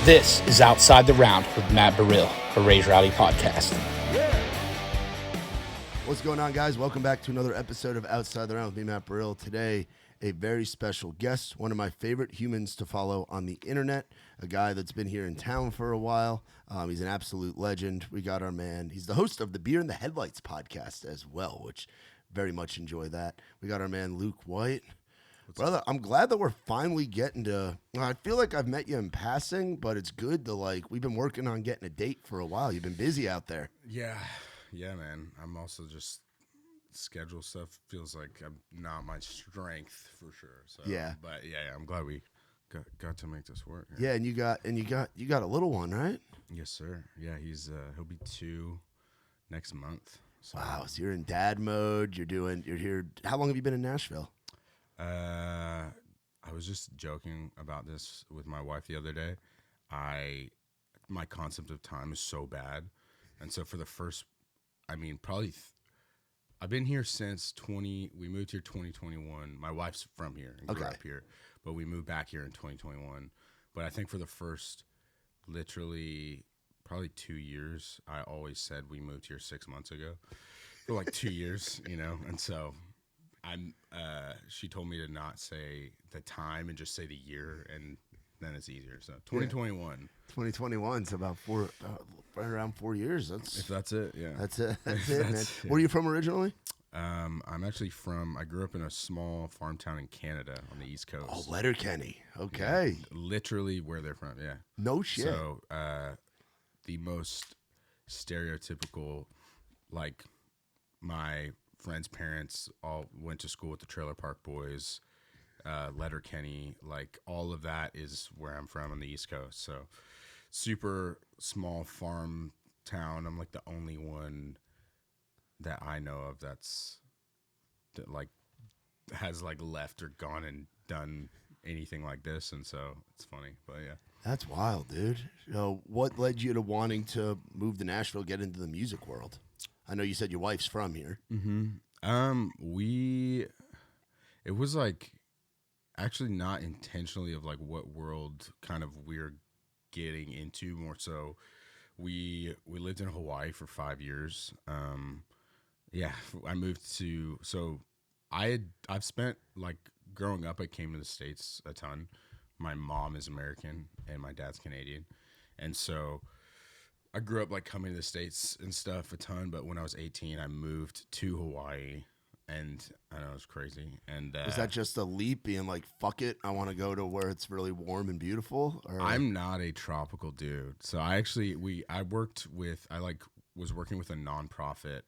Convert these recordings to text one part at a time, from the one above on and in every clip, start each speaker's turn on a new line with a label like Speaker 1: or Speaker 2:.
Speaker 1: This is Outside the Round with Matt Burrill, a Rowdy podcast.
Speaker 2: What's going on, guys? Welcome back to another episode of Outside the Round with me, Matt Burrill. Today, a very special guest, one of my favorite humans to follow on the internet, a guy that's been here in town for a while. He's an absolute legend. We got our man. He's the host of the Beer in the Headlights podcast as well, which very much enjoy that. We got our man, Luke White. Brother, I'm glad that we're finally getting to, I feel like I've met you in passing, but it's good to we've been working on getting a date for a while. You've been busy out there.
Speaker 3: Yeah, man. I'm also just, schedule stuff feels like I'm not my strength for sure. So,
Speaker 2: yeah.
Speaker 3: But yeah, I'm glad we got to make this work.
Speaker 2: Yeah, and you got a little one, right?
Speaker 3: Yes, sir. Yeah, he'll be 2 next month. So.
Speaker 2: Wow, so you're in dad mode. You're here. How long have you been in Nashville?
Speaker 3: I was just joking about this with my wife the other day. My concept of time is so bad. And so for the first, probably, I've been here since we moved here 2021. My wife's from here and grew up here, but we moved back here in 2021. But I think for the first, literally, probably 2 years, I always said we moved here 6 months ago for like 2 years, and so she told me to not say the time and just say the year, and then it's easier. So 2021.
Speaker 2: 2021's about right around 4 years.
Speaker 3: That's it. Yeah.
Speaker 2: That's it, man. Where are you from originally?
Speaker 3: I'm actually I grew up in a small farm town in Canada on the East Coast.
Speaker 2: Oh, Letterkenny. Okay.
Speaker 3: Yeah, literally where they're from. Yeah.
Speaker 2: No shit.
Speaker 3: So, the most stereotypical, my friends' parents all went to school with the Trailer Park Boys, Letterkenny, all of that is where I'm from on the East Coast. So super small farm town. I'm the only one that I know of that has left or gone and done anything like this. And so it's funny, but yeah.
Speaker 2: That's wild, dude. What led you to wanting to move to Nashville, get into the music world? I know you said your wife's from here.
Speaker 3: Mm-hmm. It was actually not intentionally of what world kind of we're getting into. More so, we lived in Hawaii for 5 years. Yeah, I moved to, so I've spent growing up, I came to the States a ton. My mom is American and my dad's Canadian. And so I grew up coming to the States and stuff a ton, but when I was 18, I moved to Hawaii, and I know it's crazy. And
Speaker 2: was that just a leap, being fuck it, I want to go to where it's really warm and beautiful? Or?
Speaker 3: I'm not a tropical dude, so I was working with a nonprofit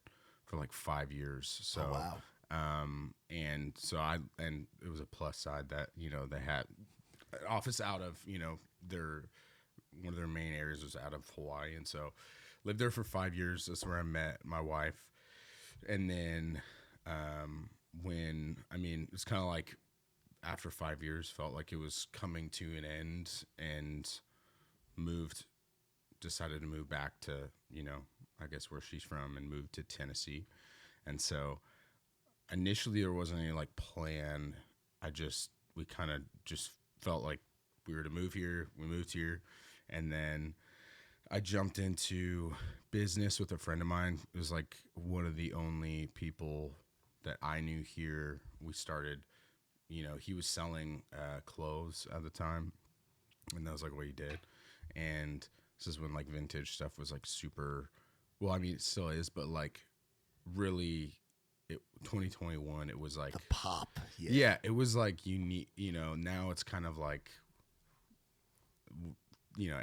Speaker 3: for 5 years. So,
Speaker 2: oh, wow.
Speaker 3: And so and it was a plus side that they had an office out of one of their main areas was out of Hawaii, and so lived there for 5 years. That's where I met my wife. And then it's kind of after 5 years, felt like it was coming to an end, and decided to move back to I guess where she's from, and moved to Tennessee. And so initially there wasn't any plan. We kind of just felt like we were to move here. We moved here. And then I jumped into business with a friend of mine. It was one of the only people that I knew here. We started, he was selling clothes at the time, and that was what he did. And this is when vintage stuff was super, well, it still is, but really, 2021, it was
Speaker 2: the pop.
Speaker 3: Yeah, it was unique. Now it's kind of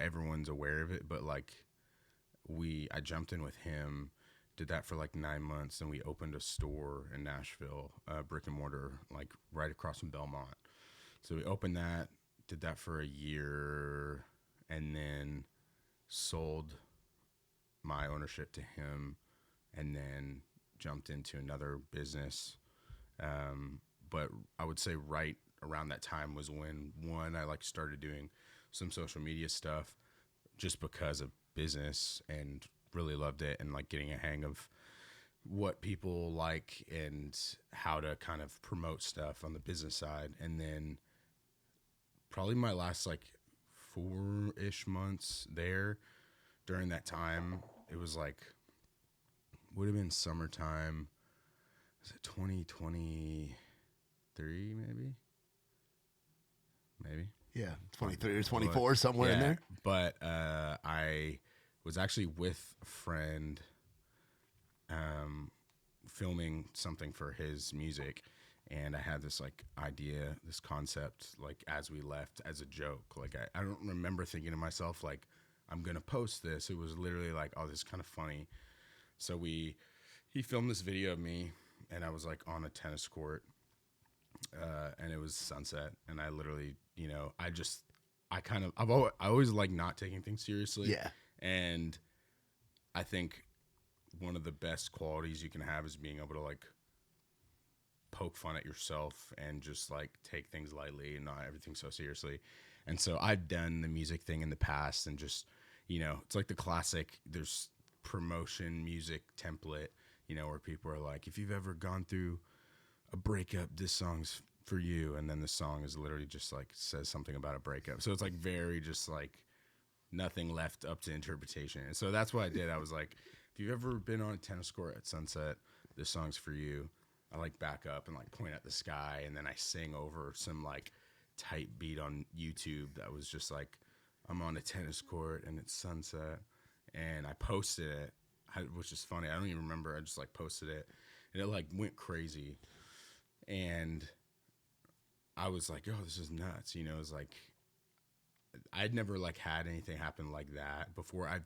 Speaker 3: everyone's aware of it, but I jumped in with him, did that for 9 months, and we opened a store in Nashville, brick and mortar, right across from Belmont. So we opened that, did that for a year, and then sold my ownership to him, and then jumped into another business. But I would say right around that time was when I started doing some social media stuff just because of business, and really loved it, and getting a hang of what people like and how to kind of promote stuff on the business side. And then probably my last 4-ish months there. During that time, it was like, would have been summertime. Was it 2023 maybe? Maybe.
Speaker 2: Yeah, 23 or 24,
Speaker 3: But,
Speaker 2: somewhere in there.
Speaker 3: But I was actually with a friend filming something for his music, and I had this like idea, this concept, like as we left, as a joke. Like I don't remember thinking to myself like, I'm gonna post this. It was literally like, oh, this is kind of funny. So he filmed this video of me, and I was like on a tennis court, and it was sunset, and I literally, I always like not taking things seriously.
Speaker 2: Yeah.
Speaker 3: And I think one of the best qualities you can have is being able to like poke fun at yourself and just like take things lightly and not everything so seriously. And so I've done the music thing in the past, and just, it's like the classic, there's promotion music template, where people are like, if you've ever gone through a breakup, this song's for you. And then the song is literally just like says something about a breakup. So it's like very just like nothing left up to interpretation. And so that's what I did. I was like, if you've ever been on a tennis court at sunset, this song's for you. I like back up and like point at the sky, and then I sing over some like tight beat on YouTube that was just like, I'm on a tennis court and it's sunset, and I posted it, which is funny. I don't even remember. I just like posted it, and it like went crazy, and I was like, oh, this is nuts. It was like, I'd never like had anything happen like that before. I've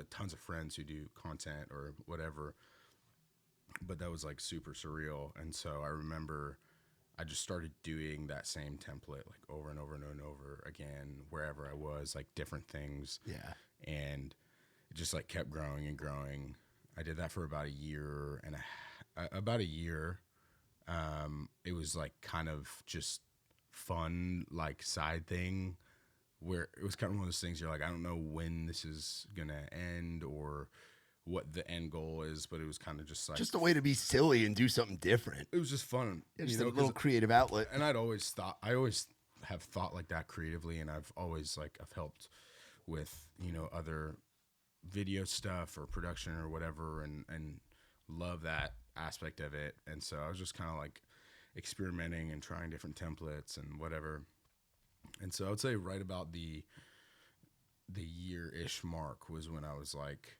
Speaker 3: tons of friends who do content or whatever, but that was like super surreal. And so I remember I just started doing that same template like over and over and over and over again, wherever I was, like different things.
Speaker 2: Yeah.
Speaker 3: And it just like kept growing and growing. I did that for about a year. It was like kind of just fun, like side thing, where it was kind of one of those things you're like, I don't know when this is going to end or what the end goal is, but it was kind of just like
Speaker 2: Just a way to be silly and do something different.
Speaker 3: it was just fun.
Speaker 2: Yeah, just a little creative outlet.
Speaker 3: And I always have thought like that creatively, and I've helped with, other video stuff or production or whatever, and love that aspect of it. And so I was just kind of like experimenting and trying different templates and whatever. And so I would say right about the year-ish mark was when I was like,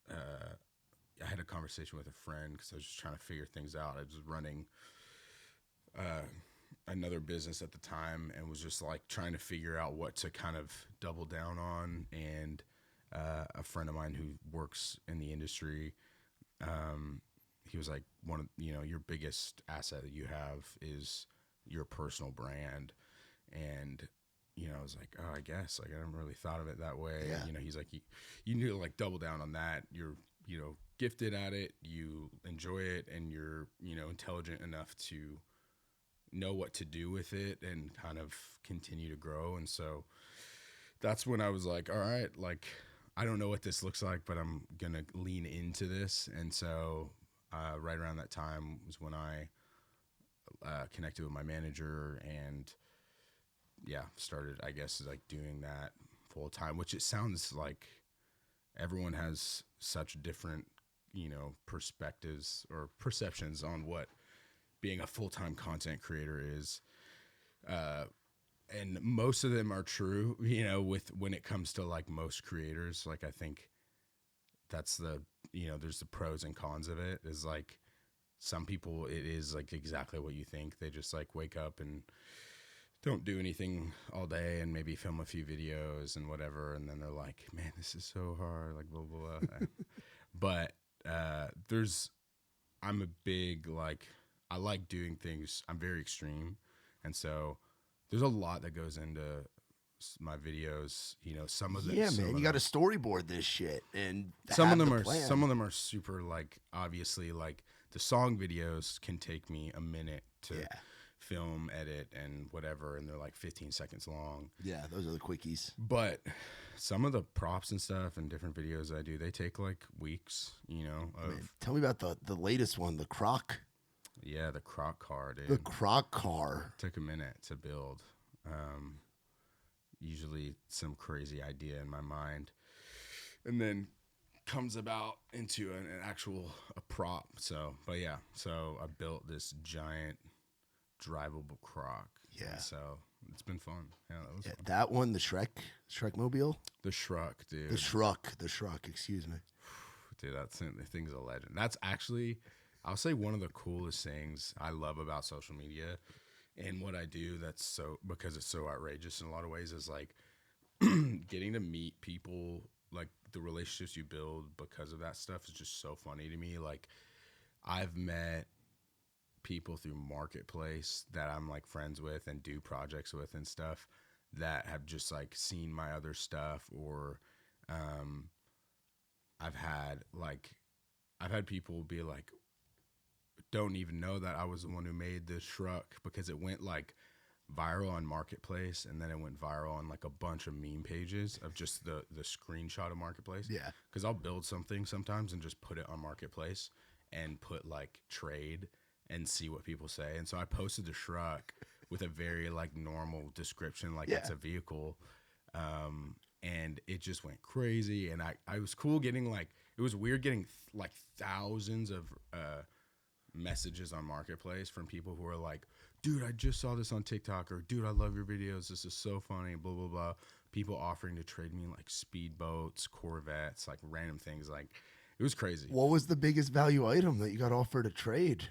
Speaker 3: I had a conversation with a friend because I was just trying to figure things out. I was running another business at the time and was just like trying to figure out what to kind of double down on. And a friend of mine who works in the industry, he was like, your biggest asset that you have is your personal brand. And I was like, oh, I guess, like, I never really thought of it that way.
Speaker 2: Yeah.
Speaker 3: He's like, you need to like double down on that. You're, gifted at it, you enjoy it, and you're, intelligent enough to know what to do with it and kind of continue to grow. And so that's when I was like, all right, like, I don't know what this looks like, but I'm going to lean into this. And so right around that time was when I connected with my manager and started, I guess, like doing that full time, which it sounds like everyone has such different, perspectives or perceptions on what being a full-time content creator is. And most of them are true, with when it comes to like most creators. Like, I think that's there's the pros and cons of it. Is like some people, it is like exactly what you think. They just like wake up and don't do anything all day and maybe film a few videos and whatever. And then they're like, man, this is so hard, like blah, blah, blah. But I'm a big, like, I like doing things. I'm very extreme. And so there's a lot that goes into my videos, some of them.
Speaker 2: Yeah, man, you got to storyboard this shit. And
Speaker 3: some of them are super, like, obviously, like, the song videos can take me a minute to film, edit, and whatever, and they're like 15 seconds long.
Speaker 2: Yeah, those are the quickies.
Speaker 3: But some of the props and stuff and different videos I do, they take like weeks,
Speaker 2: Man, tell me about the latest one, the croc.
Speaker 3: Yeah, the croc car, dude.
Speaker 2: The croc car.
Speaker 3: Took a minute to build. usually some crazy idea in my mind, and then comes about into an actual a prop. So, but yeah, so I built this giant drivable croc.
Speaker 2: Yeah.
Speaker 3: And so it's been fun. Yeah, that was fun.
Speaker 2: That one, the Shrek mobile,
Speaker 3: The Shruck, dude.
Speaker 2: the Shruck. Excuse me.
Speaker 3: Dude, the thing's a legend. That's actually, I'll say, one of the coolest things I love about social media and what I do. That's so, because it's so outrageous in a lot of ways, is like getting to meet people, like the relationships you build because of that stuff is just so funny to me. Like, I've met people through Marketplace that I'm like friends with and do projects with and stuff that have just like seen my other stuff, or I've had people be like, don't even know that I was the one who made this Shruck, because it went like viral on Marketplace, and then it went viral on like a bunch of meme pages of just the screenshot of Marketplace.
Speaker 2: Yeah.
Speaker 3: Because I'll build something sometimes and just put it on Marketplace and put like trade and see what people say. And so I posted the Shruck with a very like normal description, like it's a vehicle. And it just went crazy. And I was cool getting like, it was weird getting like thousands of messages on Marketplace from people who are like, dude, I just saw this on TikTok, or dude, I love your videos, this is so funny, blah, blah, blah. People offering to trade me like speedboats, Corvettes, like random things. Like, it was crazy.
Speaker 2: What was the biggest value item that you got offered a trade?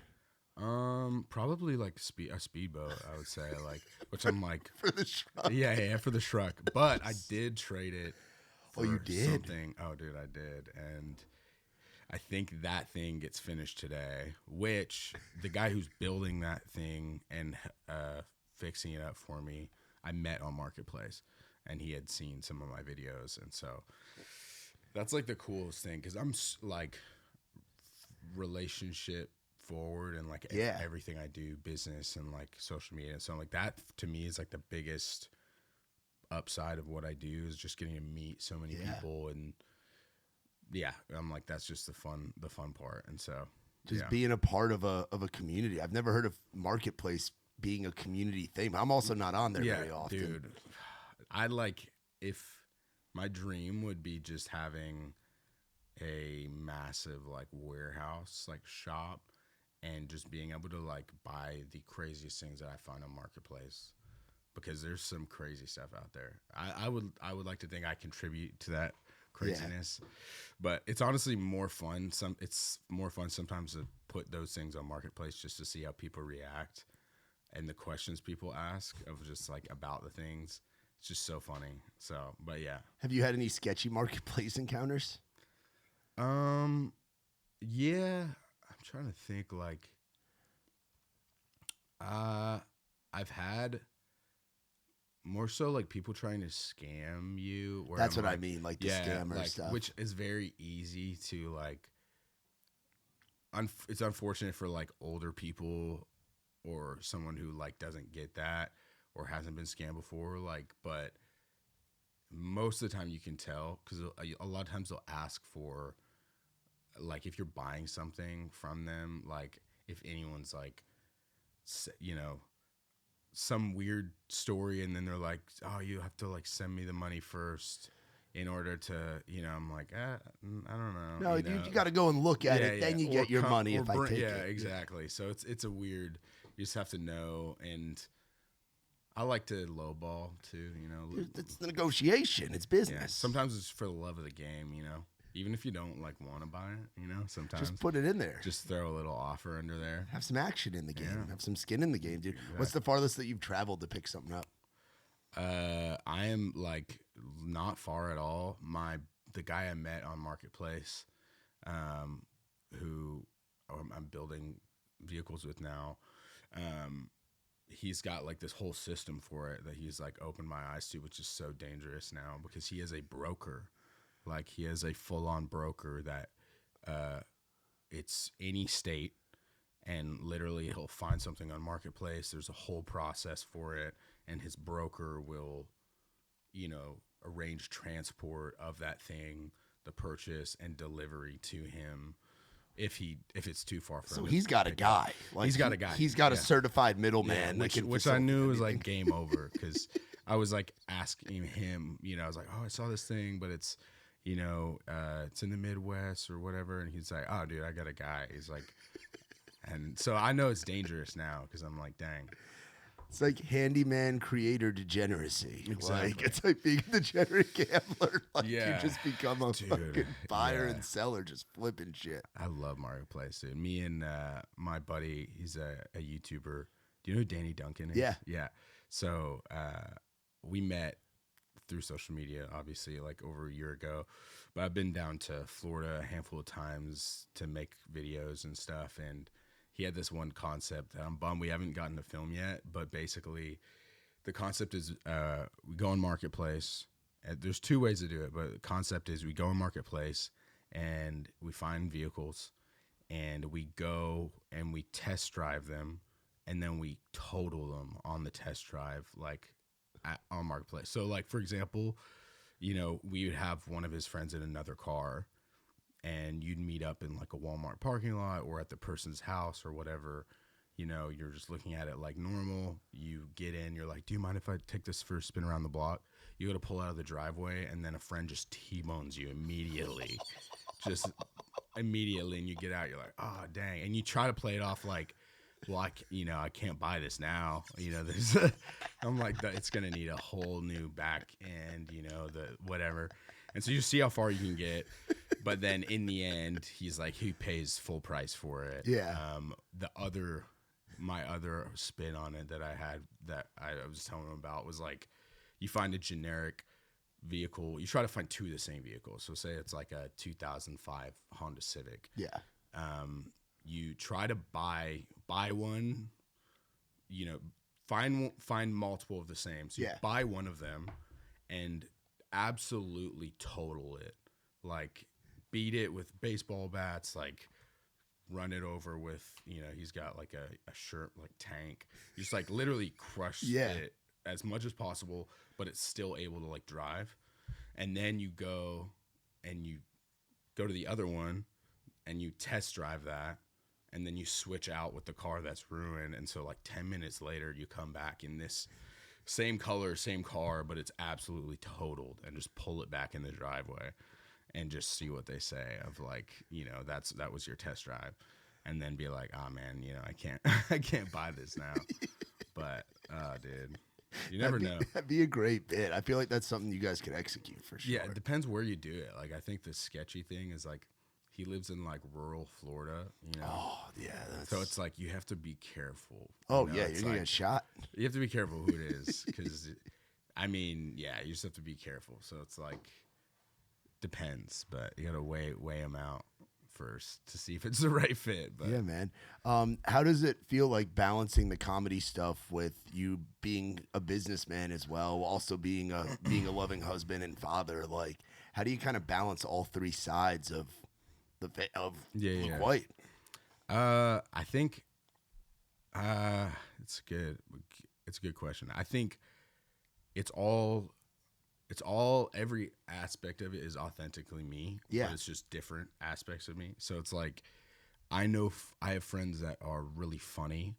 Speaker 3: Probably like a speedboat, I would say, like, which I'm like
Speaker 2: For the Shruck.
Speaker 3: yeah, for the Shruck. But I did trade it.
Speaker 2: Oh, you
Speaker 3: for
Speaker 2: did?
Speaker 3: something. Oh, dude, I did. And I think that thing gets finished today, which the guy who's building that thing and fixing it up for me, I met on Marketplace, and he had seen some of my videos. And so that's like the coolest thing, because I'm like relationship forward, and like everything I do, business and like social media. And so like that to me is like the biggest upside of what I do, is just getting to meet so many people. And yeah, I'm like, that's just the fun part. And so
Speaker 2: just being a part of a community. I've never heard of Marketplace being a community thing. I'm also not on there very often.
Speaker 3: Dude, I like, if my dream would be just having a massive like warehouse, like shop, and just being able to like buy the craziest things that I find on Marketplace, because there's some crazy stuff out there. I would like to think I contribute to that craziness, but it's honestly more fun. It's more fun sometimes to put those things on Marketplace just to see how people react and the questions people ask of just like about the things. It's just so funny. So, but yeah.
Speaker 2: Have you had any sketchy Marketplace encounters?
Speaker 3: Yeah, I'm trying to think, like, I've had more so like people trying to scam you.
Speaker 2: That's what I mean, like the scammer
Speaker 3: like,
Speaker 2: stuff.
Speaker 3: which is very easy to like, it's unfortunate for like older people or someone who like doesn't get that or hasn't been scammed before, like, but most of the time you can tell, because a lot of times they'll ask for, like, if you're buying something from them, like if anyone's like, you know, some weird story, and then they're like, oh, you have to like send me the money first in order to, you know, I'm like, I don't know.
Speaker 2: No, you got to go and look at it, then you get your money if I take it.
Speaker 3: Yeah, exactly. So it's a weird, you just have to know. And I like to lowball too, you know.
Speaker 2: It's the negotiation. It's business.
Speaker 3: Yeah, sometimes it's for the love of the game, you know. Even if you don't like want to buy it, you know, sometimes
Speaker 2: just put it in there.
Speaker 3: Just throw a little offer under there.
Speaker 2: Have some action in the game.
Speaker 3: Yeah.
Speaker 2: Have some skin in the game, dude.
Speaker 3: Exactly.
Speaker 2: What's the farthest that you've traveled to pick something up?
Speaker 3: I am like not far at all. The guy I met on Marketplace, who I'm building vehicles with now, he's got like this whole system for it that he's like opened my eyes to, which is so dangerous now, because he is a broker. Like, he is a full-on broker that it's any state, and literally he'll find something on Marketplace. There's a whole process for it, and his broker will, you know, arrange transport of that thing, the purchase and delivery to him if it's too far from him.
Speaker 2: So he's got a guy.
Speaker 3: Like, he's got a guy.
Speaker 2: He's got a certified middleman.
Speaker 3: Which I knew was like game over, because I was like asking him, I was like, oh, I saw this thing, but it's, it's in the Midwest or whatever. And he's like, oh, dude, I got a guy. He's like, and so I know it's dangerous now because I'm like, dang.
Speaker 2: It's like handyman creator degeneracy.
Speaker 3: Exactly.
Speaker 2: Like it's like being a degenerate gambler. Like
Speaker 3: Yeah.
Speaker 2: you just become a fucking buyer and seller, just flipping shit.
Speaker 3: I love Marketplace, dude. Me and my buddy, he's a YouTuber. Do you know who Danny Duncan is?
Speaker 2: Yeah.
Speaker 3: Yeah. So we met through social media, obviously, like over a year ago. But I've been down to Florida a handful of times to make videos and stuff. And he had this one concept that I'm bummed we haven't gotten to film yet. But basically, the concept is we go on Marketplace. There's two ways to do it, but the concept is we go on Marketplace and we find vehicles and we go and we test drive them and then we total them on the test drive, like on Marketplace. So like, for example, we would have one of his friends in another car and you'd meet up in like a Walmart parking lot or at the person's house or whatever. You're just looking at it like normal. You get in, you're like, do you mind if I take this for a spin around the block? You go to pull out of the driveway and then a friend just T-bones you immediately. Just immediately. And you get out, you're like, oh, dang. And you try to play it off like, well, I can't buy this now. I'm like, it's going to need a whole new back end, the whatever. And so you see how far you can get. But then in the end, he's like, he pays full price for it.
Speaker 2: Yeah.
Speaker 3: My other spin on it that I had that I was telling him about was like, you find a generic vehicle. You try to find two of the same vehicle. So say it's like a 2005 Honda Civic.
Speaker 2: Yeah.
Speaker 3: You try to buy one, find multiple of the same. So you buy one of them and absolutely total it. Like beat it with baseball bats, like run it over with, he's got like a shirt, like tank. Just like literally crush it as much as possible, but it's still able to like drive. And then you go to the other one and you test drive that. And then you switch out with the car that's ruined. And so like 10 minutes later, you come back in this same color, same car, but it's absolutely totaled and just pull it back in the driveway and just see what they say of like, that was your test drive. And then be like, oh man, I can't buy this now. But, dude, you never know.
Speaker 2: That'd be a great bit. I feel like that's something you guys could execute for sure.
Speaker 3: Yeah, it depends where you do it. Like, I think the sketchy thing is like, he lives in like rural Florida,
Speaker 2: Oh, yeah.
Speaker 3: So it's like, you have to be careful.
Speaker 2: Oh, yeah. You're going
Speaker 3: like,
Speaker 2: to get shot.
Speaker 3: You have to be careful who it is. Because, you just have to be careful. So it's like, depends. But you got to weigh them out first to see if it's the right fit. But
Speaker 2: yeah, man. How does it feel like balancing the comedy stuff with you being a businessman as well, also being a loving husband and father? Like, how do you kind of balance all three sides of Luke White?
Speaker 3: I think it's good. It's a good question. I think it's all every aspect of it is authentically me.
Speaker 2: Yeah.
Speaker 3: But it's just different aspects of me. So it's like, I know I have friends that are really funny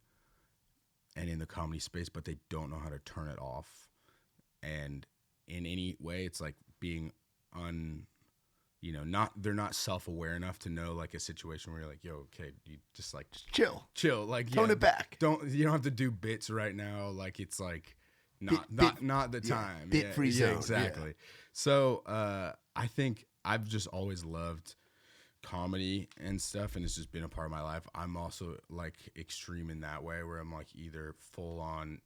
Speaker 3: and in the comedy space, but they don't know how to turn it off. And in any way, it's like being they're not self-aware enough to know like a situation where you're like, yo, okay, you just like
Speaker 2: chill,
Speaker 3: like
Speaker 2: tone it back.
Speaker 3: You don't have to do bits right now. Like it's like not the time.
Speaker 2: Bit free zone.
Speaker 3: Exactly.
Speaker 2: Yeah.
Speaker 3: So I think I've just always loved comedy and stuff, and it's just been a part of my life. I'm also like extreme in that way where I'm like either full on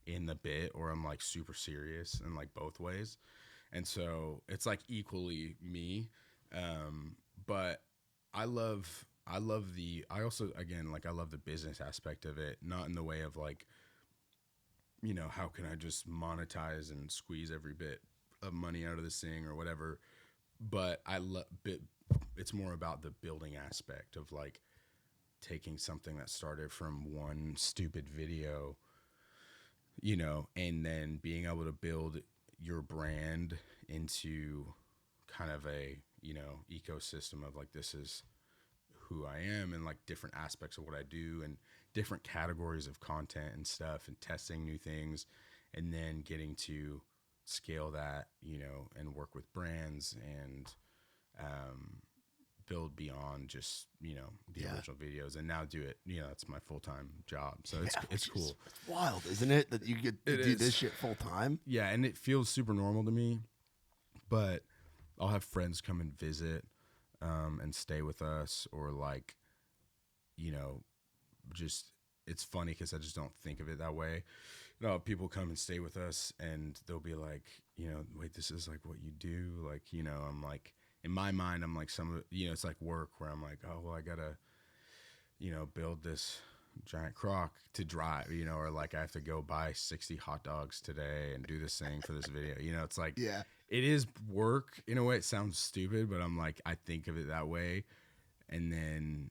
Speaker 3: in the bit or I'm like super serious and like both ways. And so it's like equally me. But I love I love the business aspect of it, not in the way of like, how can I just monetize and squeeze every bit of money out of this thing or whatever. But it's more about the building aspect of like taking something that started from one stupid video, and then being able to build your brand into kind of a, ecosystem of like, this is who I am and like different aspects of what I do and different categories of content and stuff and testing new things and then getting to scale that, and work with brands and build beyond just, the original videos, and now do it, it's my full-time job. So it's cool.
Speaker 2: It's wild, isn't it? That you get to do this shit full time.
Speaker 3: Yeah. And it feels super normal to me, but I'll have friends come and visit, and stay with us, or like, just, it's funny because I just don't think of it that way. People come and stay with us and they'll be like, wait, this is like what you do? Like, I'm like, in my mind, I'm like it's like work where I'm like, oh, well, I gotta, build this giant crock to drive, or like I have to go buy 60 hot dogs today and do this thing for this video. It's like,
Speaker 2: Yeah.
Speaker 3: it is work in a way. It sounds stupid, but I'm like, I think of it that way. And then,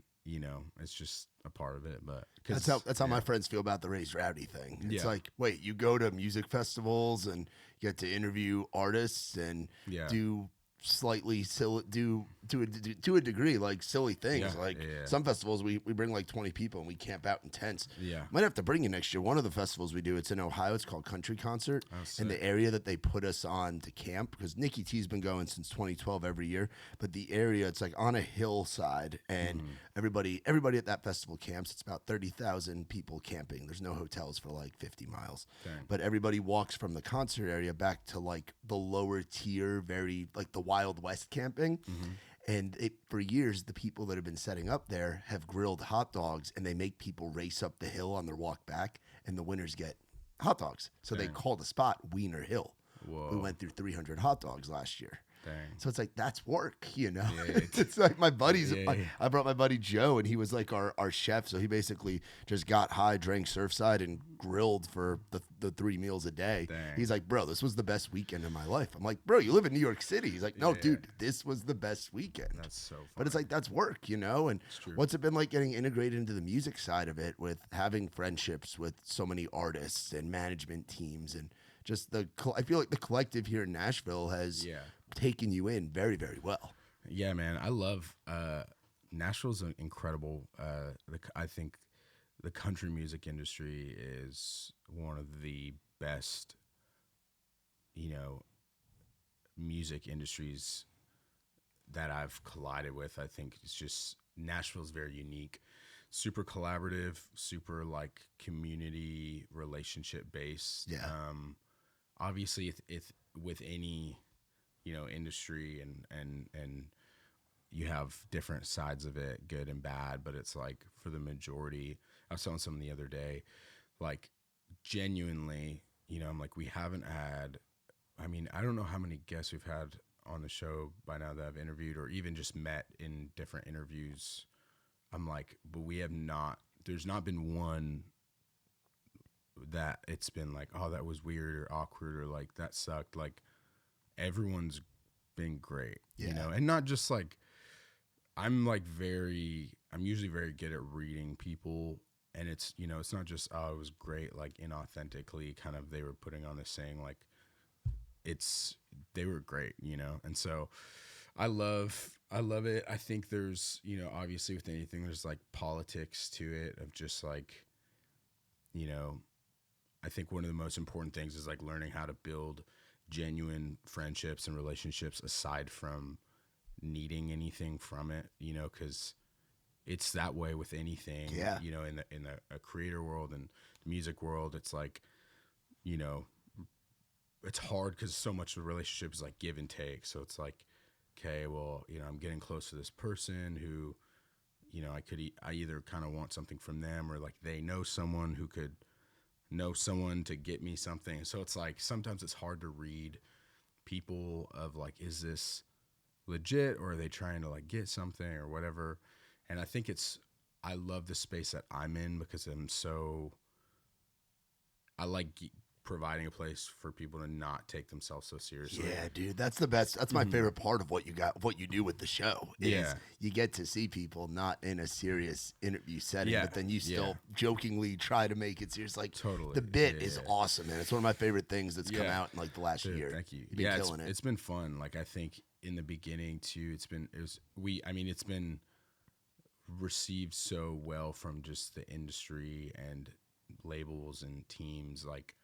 Speaker 3: it's just a part of it. But
Speaker 2: That's how my friends feel about the Raised Rowdy thing. It's
Speaker 3: Yeah.
Speaker 2: like, wait, you go to music festivals and get to interview artists and
Speaker 3: Yeah.
Speaker 2: do slightly silly, do to a degree like silly things.
Speaker 3: Yeah,
Speaker 2: Like
Speaker 3: yeah.
Speaker 2: some festivals we bring like 20 people and we camp out in tents.
Speaker 3: Yeah.
Speaker 2: Might have to bring you next year. One of the festivals we do, it's in Ohio. It's called Country Concert.
Speaker 3: Oh,
Speaker 2: And the
Speaker 3: sick.
Speaker 2: area that they put us on to camp, because Nikki T's been going since 2012 every year, but the area, it's like on a hillside, and everybody at that festival camps. It's about 30,000 people camping. There's no hotels for like 50 miles.
Speaker 3: Dang.
Speaker 2: But everybody walks from the concert area back to like the lower tier, very like the Wild West camping. And for years, the people that have been setting up there have grilled hot dogs, and they make people race up the hill on their walk back, and the winners get hot dogs. So they
Speaker 3: Dang.
Speaker 2: call the spot Wiener Hill.
Speaker 3: Whoa.
Speaker 2: We went through 300 hot dogs last year.
Speaker 3: Dang.
Speaker 2: So it's like, that's work,
Speaker 3: Yeah,
Speaker 2: it's like my buddies,
Speaker 3: Yeah.
Speaker 2: I brought my buddy Joe, and he was like our chef. So he basically just got high, drank Surfside, and grilled for the 3 meals a day.
Speaker 3: Dang.
Speaker 2: He's like, bro, this was the best weekend of my life. I'm like, bro, you live in New York City. He's like, no,
Speaker 3: Yeah.
Speaker 2: dude, this was the best weekend.
Speaker 3: That's so fun.
Speaker 2: But it's like, that's work, And
Speaker 3: true.
Speaker 2: what's it been like getting integrated into the music side of it, with having friendships with so many artists and management teams, and just I feel like the collective here in Nashville has
Speaker 3: Yeah.
Speaker 2: taken you in very, very well.
Speaker 3: Yeah, man. I love Nashville's an incredible. I think the country music industry is one of the best, music industries that I've collided with. I think it's just Nashville's very unique, super collaborative, super like community relationship based.
Speaker 2: Yeah.
Speaker 3: Obviously, if with any industry and you have different sides of it, good and bad, but it's like for the majority, I was telling someone the other day, like genuinely, I'm like, we haven't had, I don't know how many guests we've had on the show by now that I've interviewed or even just met in different interviews. I'm like, but there's not been one that it's been like, oh, that was weird or awkward or like that sucked. Like everyone's been great,
Speaker 2: Yeah.
Speaker 3: and not just like, I'm usually very good at reading people, and it's, it's not just, oh, it was great, like inauthentically kind of, they were putting on this saying like, they were great, and so I love it. I think there's, obviously with anything, there's like politics to it of just like, I think one of the most important things is like learning how to build genuine friendships and relationships aside from needing anything from it, because it's that way with anything.
Speaker 2: Yeah.
Speaker 3: In the creator world and the music world, it's like, it's hard because so much of the relationship is like give and take. So it's like, okay, well, I'm getting close to this person who, I either kind of want something from them, or like they know someone who could know someone to get me something. So it's like sometimes it's hard to read people of like, is this legit or are they trying to like get something or whatever? And I think I love the space that I'm in because I like providing a place for people to not take themselves so seriously.
Speaker 2: Yeah, dude, that's the best. That's my favorite part of what you do with the show. Is
Speaker 3: Yeah.
Speaker 2: you get to see people not in a serious interview setting,
Speaker 3: Yeah,
Speaker 2: but then you still
Speaker 3: yeah.
Speaker 2: jokingly try to make it serious. Like
Speaker 3: Totally.
Speaker 2: the bit
Speaker 3: Yeah,
Speaker 2: is
Speaker 3: yeah.
Speaker 2: awesome, man. It's one of my favorite things that's come
Speaker 3: Yeah.
Speaker 2: out in like the last
Speaker 3: Dude,
Speaker 2: year.
Speaker 3: thank you.
Speaker 2: You've been killing it.
Speaker 3: It's been fun. Like I think in the beginning too, it's been received so well from just the industry and labels and teams. Like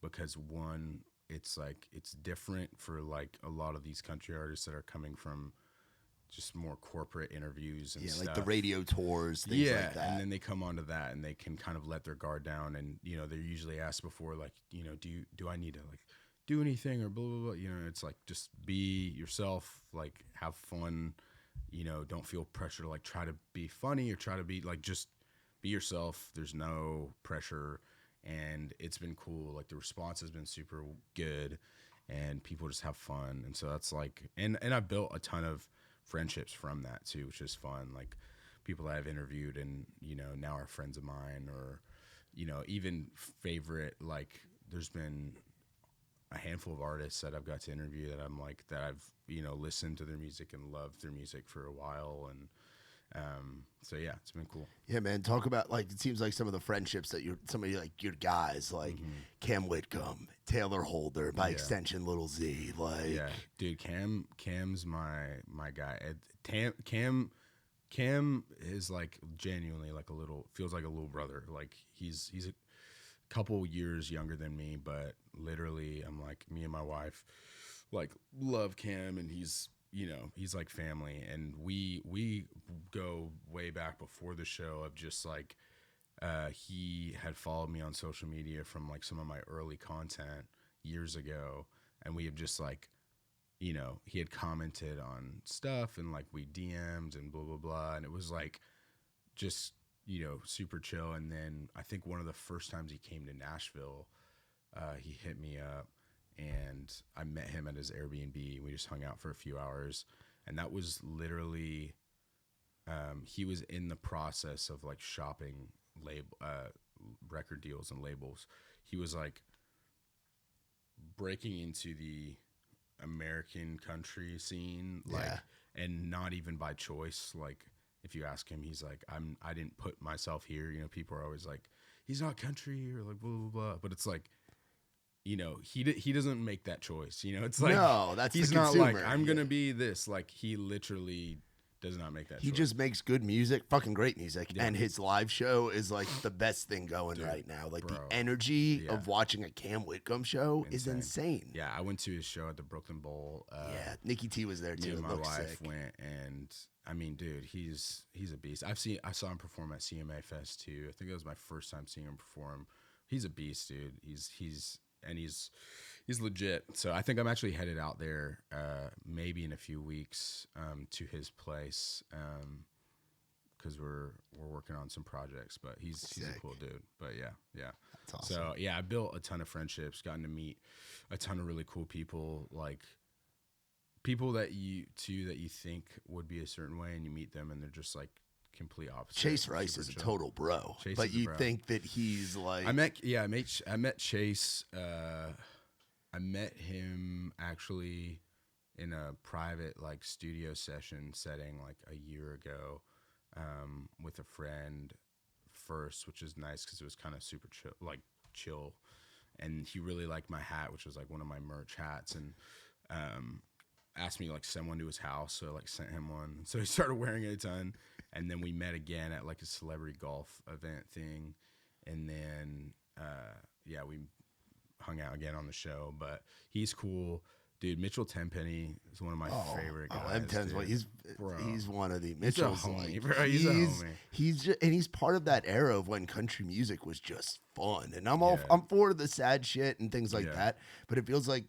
Speaker 3: because one, it's like it's different for like a lot of these country artists that are coming from just more corporate interviews and stuff.
Speaker 2: Like the radio tours, things like that.
Speaker 3: And then they come onto that and they can kind of let their guard down, and they're usually asked before, like, do I need to like do anything or blah blah blah. It's like just be yourself, like have fun. Don't feel pressure to like try to be funny or try to be like, just be yourself. There's no pressure, and it's been cool. Like the response has been super good, and people just have fun, and so that's like, and I built a ton of friendships from that too, which is fun. Like people that I've interviewed and now are friends of mine, or even favorite, like there's been a handful of artists that I've got to interview that I'm like, that I've listened to their music and loved their music for a while, and so yeah, it's been cool.
Speaker 2: Yeah, man. Talk about, like, it seems like some of the friendships that somebody like your guys, like Cam Whitcomb, Taylor Holder, by extension, Little Z, like,
Speaker 3: yeah, dude, Cam's my guy. Cam is like genuinely like feels like a little brother. Like he's a couple years younger than me, but literally I'm like, me and my wife like love Cam, and he's like family, and we go way back before the show of just like he had followed me on social media from like some of my early content years ago, and we have just like he had commented on stuff, and like we DM'd and blah blah blah, and it was like just super chill. And then I think one of the first times he came to Nashville, he hit me up, and I met him at his Airbnb. We just hung out for a few hours, and that was literally he was in the process of like shopping record deals and labels. He was like breaking into the American country scene, like, and not even by choice. Like if you ask him, he's like, I didn't put myself here. People are always like, he's not country or like blah blah blah, but it's like, he doesn't make that choice. It's like,
Speaker 2: no, that's
Speaker 3: he's
Speaker 2: the
Speaker 3: not
Speaker 2: consumer.
Speaker 3: like, I'm gonna be this. Like he literally does not make that choice.
Speaker 2: He just makes good music, fucking great music, and his live show is like the best thing going right now. Like the energy of watching a Cam Whitcomb show is insane.
Speaker 3: Yeah, I went to his show at the Brooklyn Bowl.
Speaker 2: Nikki T was there too.
Speaker 3: Me and my wife
Speaker 2: sick.
Speaker 3: went, and I mean, dude, he's a beast. I saw him perform at CMA Fest too. I think it was my first time seeing him perform. He's a beast, dude. He's legit. So I think I'm actually headed out there maybe in a few weeks to his place because we're working on some projects. But he's a cool dude. But yeah.
Speaker 2: That's awesome.
Speaker 3: So yeah, I built a ton of friendships, gotten to meet a ton of really cool people, like people that you think would be a certain way, and you meet them and they're just like complete opposite.
Speaker 2: Chase Rice is a total bro, but you think that he's like,
Speaker 3: I met Chase. I met him actually in a private like studio setting like a year ago with a friend first, which is nice because it was kind of super chill, and he really liked my hat, which was like one of my merch hats, and asked me to like send one to his house, so I like sent him one, so he started wearing it a ton. And then we met again at like a celebrity golf event thing, and then we hung out again on the show. But he's cool, dude. Mitchell Tenpenny is one of my favorite guys.
Speaker 2: M10's he's one of the Mitchell's.
Speaker 3: He's a homie, bro. He's a homie.
Speaker 2: He's part of that era of when country music was just fun, and I'm for the sad shit and things like that. But it feels like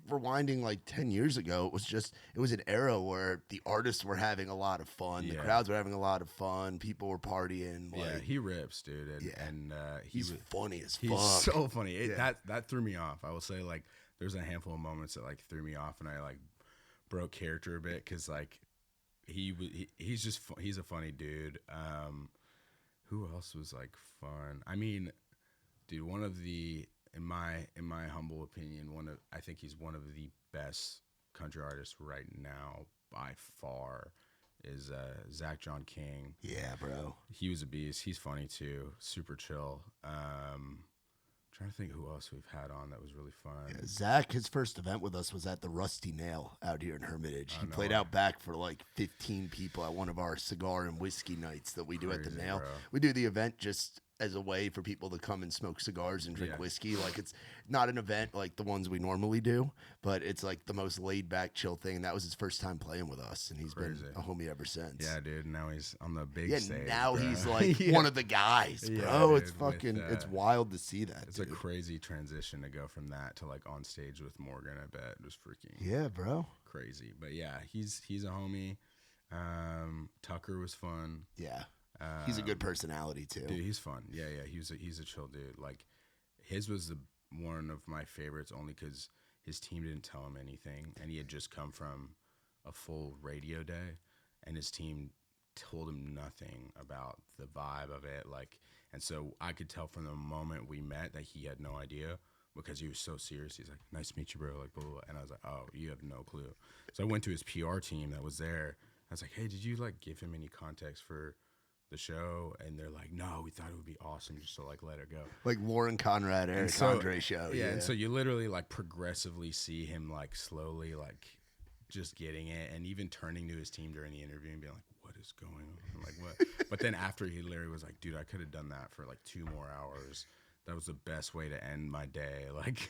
Speaker 2: rewinding like 10 years ago, it was an era where the artists were having a lot of fun, the crowds were having a lot of fun, people were partying.
Speaker 3: He rips, dude, and
Speaker 2: he's funny as fuck.
Speaker 3: He's so funny. That threw me off. I will say, like, there's a handful of moments that like threw me off, and I like broke character a bit because like he's a funny dude. Who else was like fun? I mean, dude, one of the in my humble opinion, I think he's one of the best country artists right now by far is Zach John King.
Speaker 2: Yeah, bro.
Speaker 3: He was a beast. He's funny too. Super chill. Trying to think who else we've had on that was really fun.
Speaker 2: Yeah, Zach, his first event with us was at the Rusty Nail out here in Hermitage. He played out back for like 15 people at one of our cigar and whiskey nights that we do at the Nail.
Speaker 3: Bro.
Speaker 2: We do the event just as a way for people to come and smoke cigars and drink
Speaker 3: Yeah.
Speaker 2: whiskey. Like, it's not an event like the ones we normally do, but it's like the most laid back, chill thing. And that was his first time playing with us, and he's
Speaker 3: Crazy.
Speaker 2: been a homie ever since.
Speaker 3: Yeah, dude. Now he's on the big
Speaker 2: Yeah,
Speaker 3: stage.
Speaker 2: now
Speaker 3: bro.
Speaker 2: he's like
Speaker 3: Yeah.
Speaker 2: one of the guys,
Speaker 3: Yeah,
Speaker 2: bro. It's
Speaker 3: dude, with,
Speaker 2: fucking, it's wild to see that.
Speaker 3: It's
Speaker 2: dude.
Speaker 3: a crazy transition to go from that to like on stage with Morgan. I bet it was freaking
Speaker 2: Yeah, bro.
Speaker 3: crazy. But yeah, he's a homie. Tucker was fun.
Speaker 2: Yeah. He's a good personality too.
Speaker 3: Dude, he's fun. Yeah, he's a chill dude. Like his was one of my favorites only because his team didn't tell him anything, and he had just come from a full radio day, and his team told him nothing about the vibe of it. Like, and so I could tell from the moment we met that he had no idea because he was so serious. He's like, "Nice to meet you, bro." Like, blah, blah, blah. And I was like, "Oh, you have no clue." So I went to his PR team that was there. I was like, "Hey, did you like give him any context for the show?" And they're like, "No, we thought it would be awesome just to like let it go."
Speaker 2: Like Lauren Conrad, Eric Andre show.
Speaker 3: Yeah, and so you literally like progressively see him like slowly like just getting it, and even turning to his team during the interview and being like, "What is going on?" I'm like, "What?" But then after he literally was like, "Dude, I could have done that for like 2 more hours. That was the best way to end my day." Like,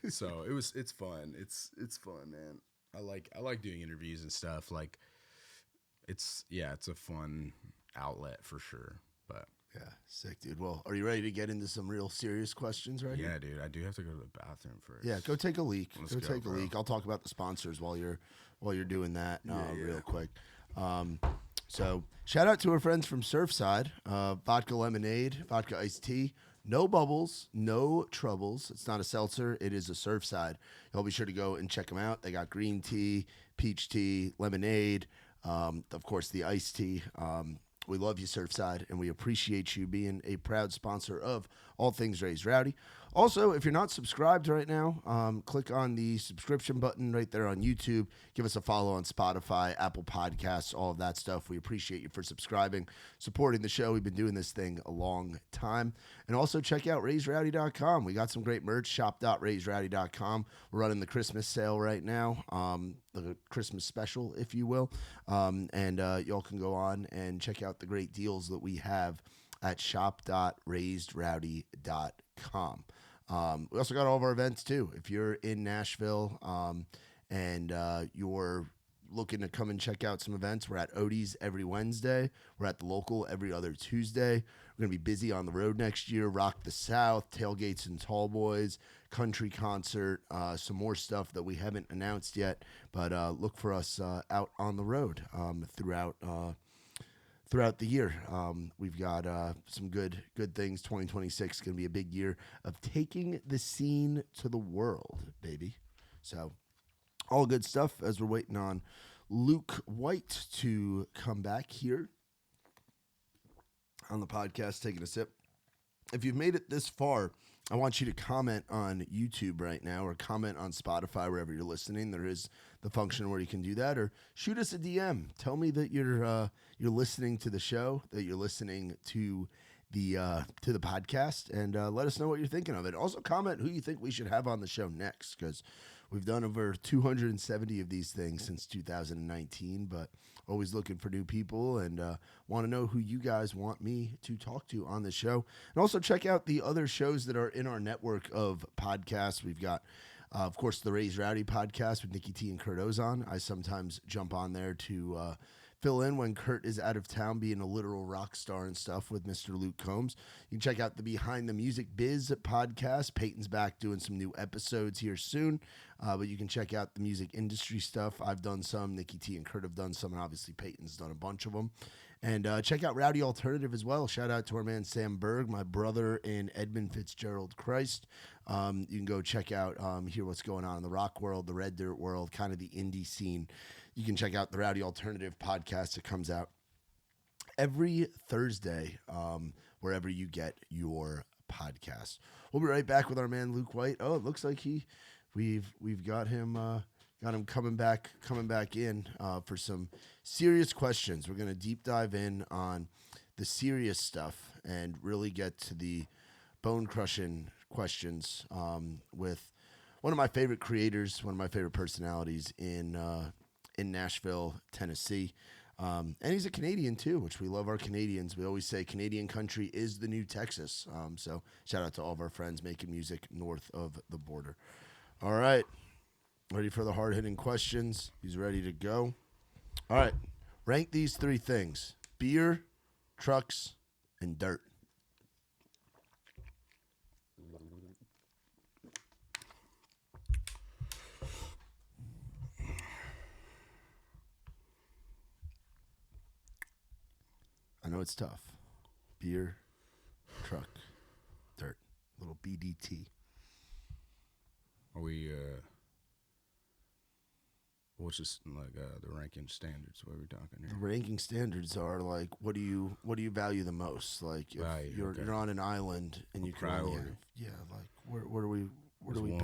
Speaker 3: so it's fun. It's fun, man. I like doing interviews and stuff. Like, it's a fun outlet for sure. But
Speaker 2: yeah, sick, dude. Well, are you ready to get into some real serious questions right
Speaker 3: yeah, dude, I do have to go to the bathroom first.
Speaker 2: Yeah, go take a leak.
Speaker 3: Let's
Speaker 2: Go
Speaker 3: go,
Speaker 2: take a
Speaker 3: bro.
Speaker 2: leak. I'll talk about the sponsors while you're doing that real quick. So shout out to our friends from Surfside, vodka lemonade, vodka iced tea, no bubbles, no troubles. It's not a seltzer. It is a Surfside. Y'all be sure to go and check them out. They got green tea, peach tea, lemonade, of course the iced tea. We love you, Surfside, and we appreciate you being a proud sponsor of all things Raised Rowdy. Also, if you're not subscribed right now, click on the subscription button right there on YouTube. Give us a follow on Spotify, Apple Podcasts, all of that stuff. We appreciate you for subscribing, supporting the show. We've been doing this thing a long time. And also check out raisedrowdy.com. We got some great merch, shop.raisedrowdy.com. We're running the Christmas sale right now, the Christmas special, if you will. And y'all can go on and check out the great deals that we have at shop.raisedrowdy.com. We also got all of our events too. If you're in Nashville and you're looking to come and check out some events, we're at Odie's every Wednesday. We're at the local every other Tuesday. We're going to be busy on the road next year. Rock the South, Tailgates and Tall Boys, country concert, some more stuff that we haven't announced yet. But look for us out on the road throughout the year. We've got some good things. 2026 is going to be a big year of taking the scene to the world, baby. So all good stuff as we're waiting on Luke White to come back here on the podcast, taking a sip. If you've made it this far, I want you to comment on YouTube right now or comment on Spotify, wherever you're listening. There is the function where you can do that, or shoot us a DM. Tell me that you're listening to the show, that you're listening to the podcast, and let us know what you're thinking of it. Also comment who you think we should have on the show next, because we've done over 270 of these things since 2019, but always looking for new people and want to know who you guys want me to talk to on the show. And also check out the other shows that are in our network of podcasts. We've got, of course, the Raised Rowdy podcast with Nikki T and Kurt Ozon. I sometimes jump on there to fill in when Kurt is out of town being a literal rock star and stuff with Mr. Luke Combs. You can check out the Behind the Music Biz podcast. Peyton's back doing some new episodes here soon, but you can check out the music industry stuff. I've done some, Nikki T and Kurt have done some, and obviously Peyton's done a bunch of them. And check out Rowdy Alternative as well. Shout out to our man Sam Berg, my brother in Edmund Fitzgerald Christ. You can go check out, hear what's going on in the rock world, the red dirt world, kind of the indie scene. You can check out the Rowdy Alternative podcast. It comes out every Thursday, wherever you get your podcast. We'll be right back with our man Luke White. Oh, it looks like we've got him coming back in for some serious questions. We're gonna deep dive in on the serious stuff and really get to the bone crushing questions with one of my favorite creators, one of my favorite personalities in Nashville, Tennessee. And he's a Canadian too, which we love our Canadians. We always say Canadian country is the new Texas. So shout out to all of our friends making music north of the border. All right. Ready for the hard-hitting questions? He's ready to go. All right. Rank these three things: beer, trucks, and dirt. I know it's tough. Beer, truck, dirt. Little BDT.
Speaker 3: Are we, what's just like the ranking standards? What are we talking
Speaker 2: The
Speaker 3: here?
Speaker 2: ranking standards are like, what do you value the most? Like, if
Speaker 3: Value,
Speaker 2: you're
Speaker 3: okay.
Speaker 2: you're on an island and you can only
Speaker 3: Priority.
Speaker 2: have, like, where do we
Speaker 3: Is
Speaker 2: pick?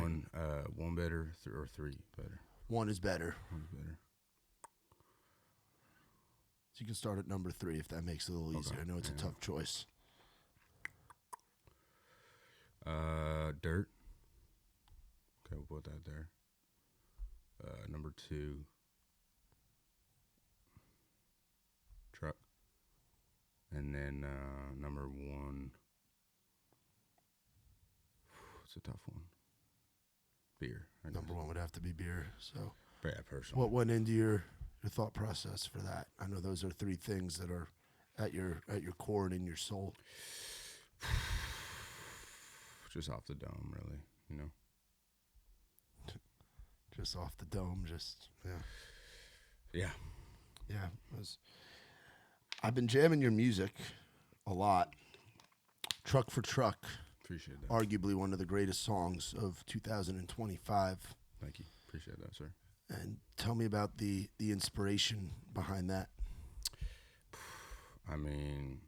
Speaker 3: one better or three better?
Speaker 2: One is better.
Speaker 3: One's better.
Speaker 2: So you can start at number 3 if that makes it a little easier.
Speaker 3: Okay,
Speaker 2: I know it's a
Speaker 3: yeah.
Speaker 2: tough choice.
Speaker 3: Dirt. Okay, we'll put that there. Number 2, truck. And then number 1, it's a tough one. Beer. I
Speaker 2: Number
Speaker 3: guess.
Speaker 2: 1 would have to be beer. So
Speaker 3: Yeah, personally.
Speaker 2: what went into your thought process for that? I know those are 3 things that are at your core and in your soul.
Speaker 3: Just off the dome, really, you know.
Speaker 2: Just off the dome,
Speaker 3: Yeah.
Speaker 2: I've been jamming your music a lot. Truck for Truck,
Speaker 3: Appreciate that.
Speaker 2: arguably one of the greatest songs of 2025.
Speaker 3: Thank you. Appreciate that, sir.
Speaker 2: And tell me about the inspiration behind that.
Speaker 3: I mean,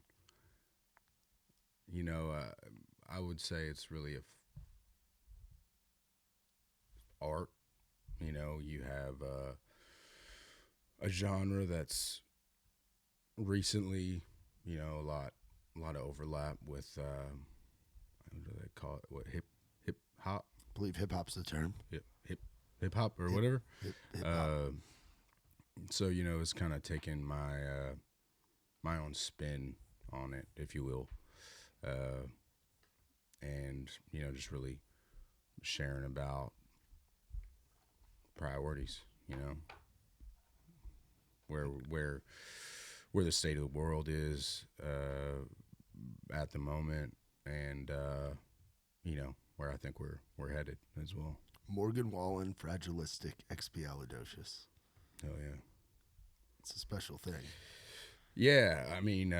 Speaker 3: you know, I would say it's really art. You know, you have a genre that's recently, you know, a lot of overlap with what do they call it? What hip hop?
Speaker 2: I believe hip hop's the term.
Speaker 3: Hip hop or whatever.
Speaker 2: Hip hop.
Speaker 3: So you know, it's kind of taken my own spin on it, if you will, and you know, just really sharing about priorities. You know, where the state of the world is at the moment, and you know, where I think we're headed as well.
Speaker 2: Morgan Wallen, fragilistic, expialidocious.
Speaker 3: Hell yeah.
Speaker 2: It's a special thing.
Speaker 3: Yeah, I mean,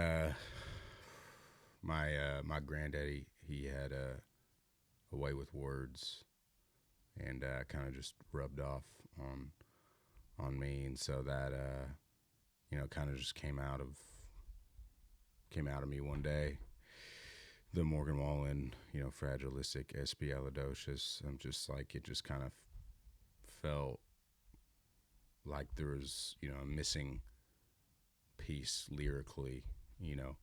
Speaker 3: my granddaddy, he had a way with words, and kind of just rubbed off on me, and so that you know, kind of just came out of me one day. The Morgan Wallen, you know, fragilistic, espialidocious. I'm just like, it just kind of felt like there was, you know, a missing piece lyrically, you know.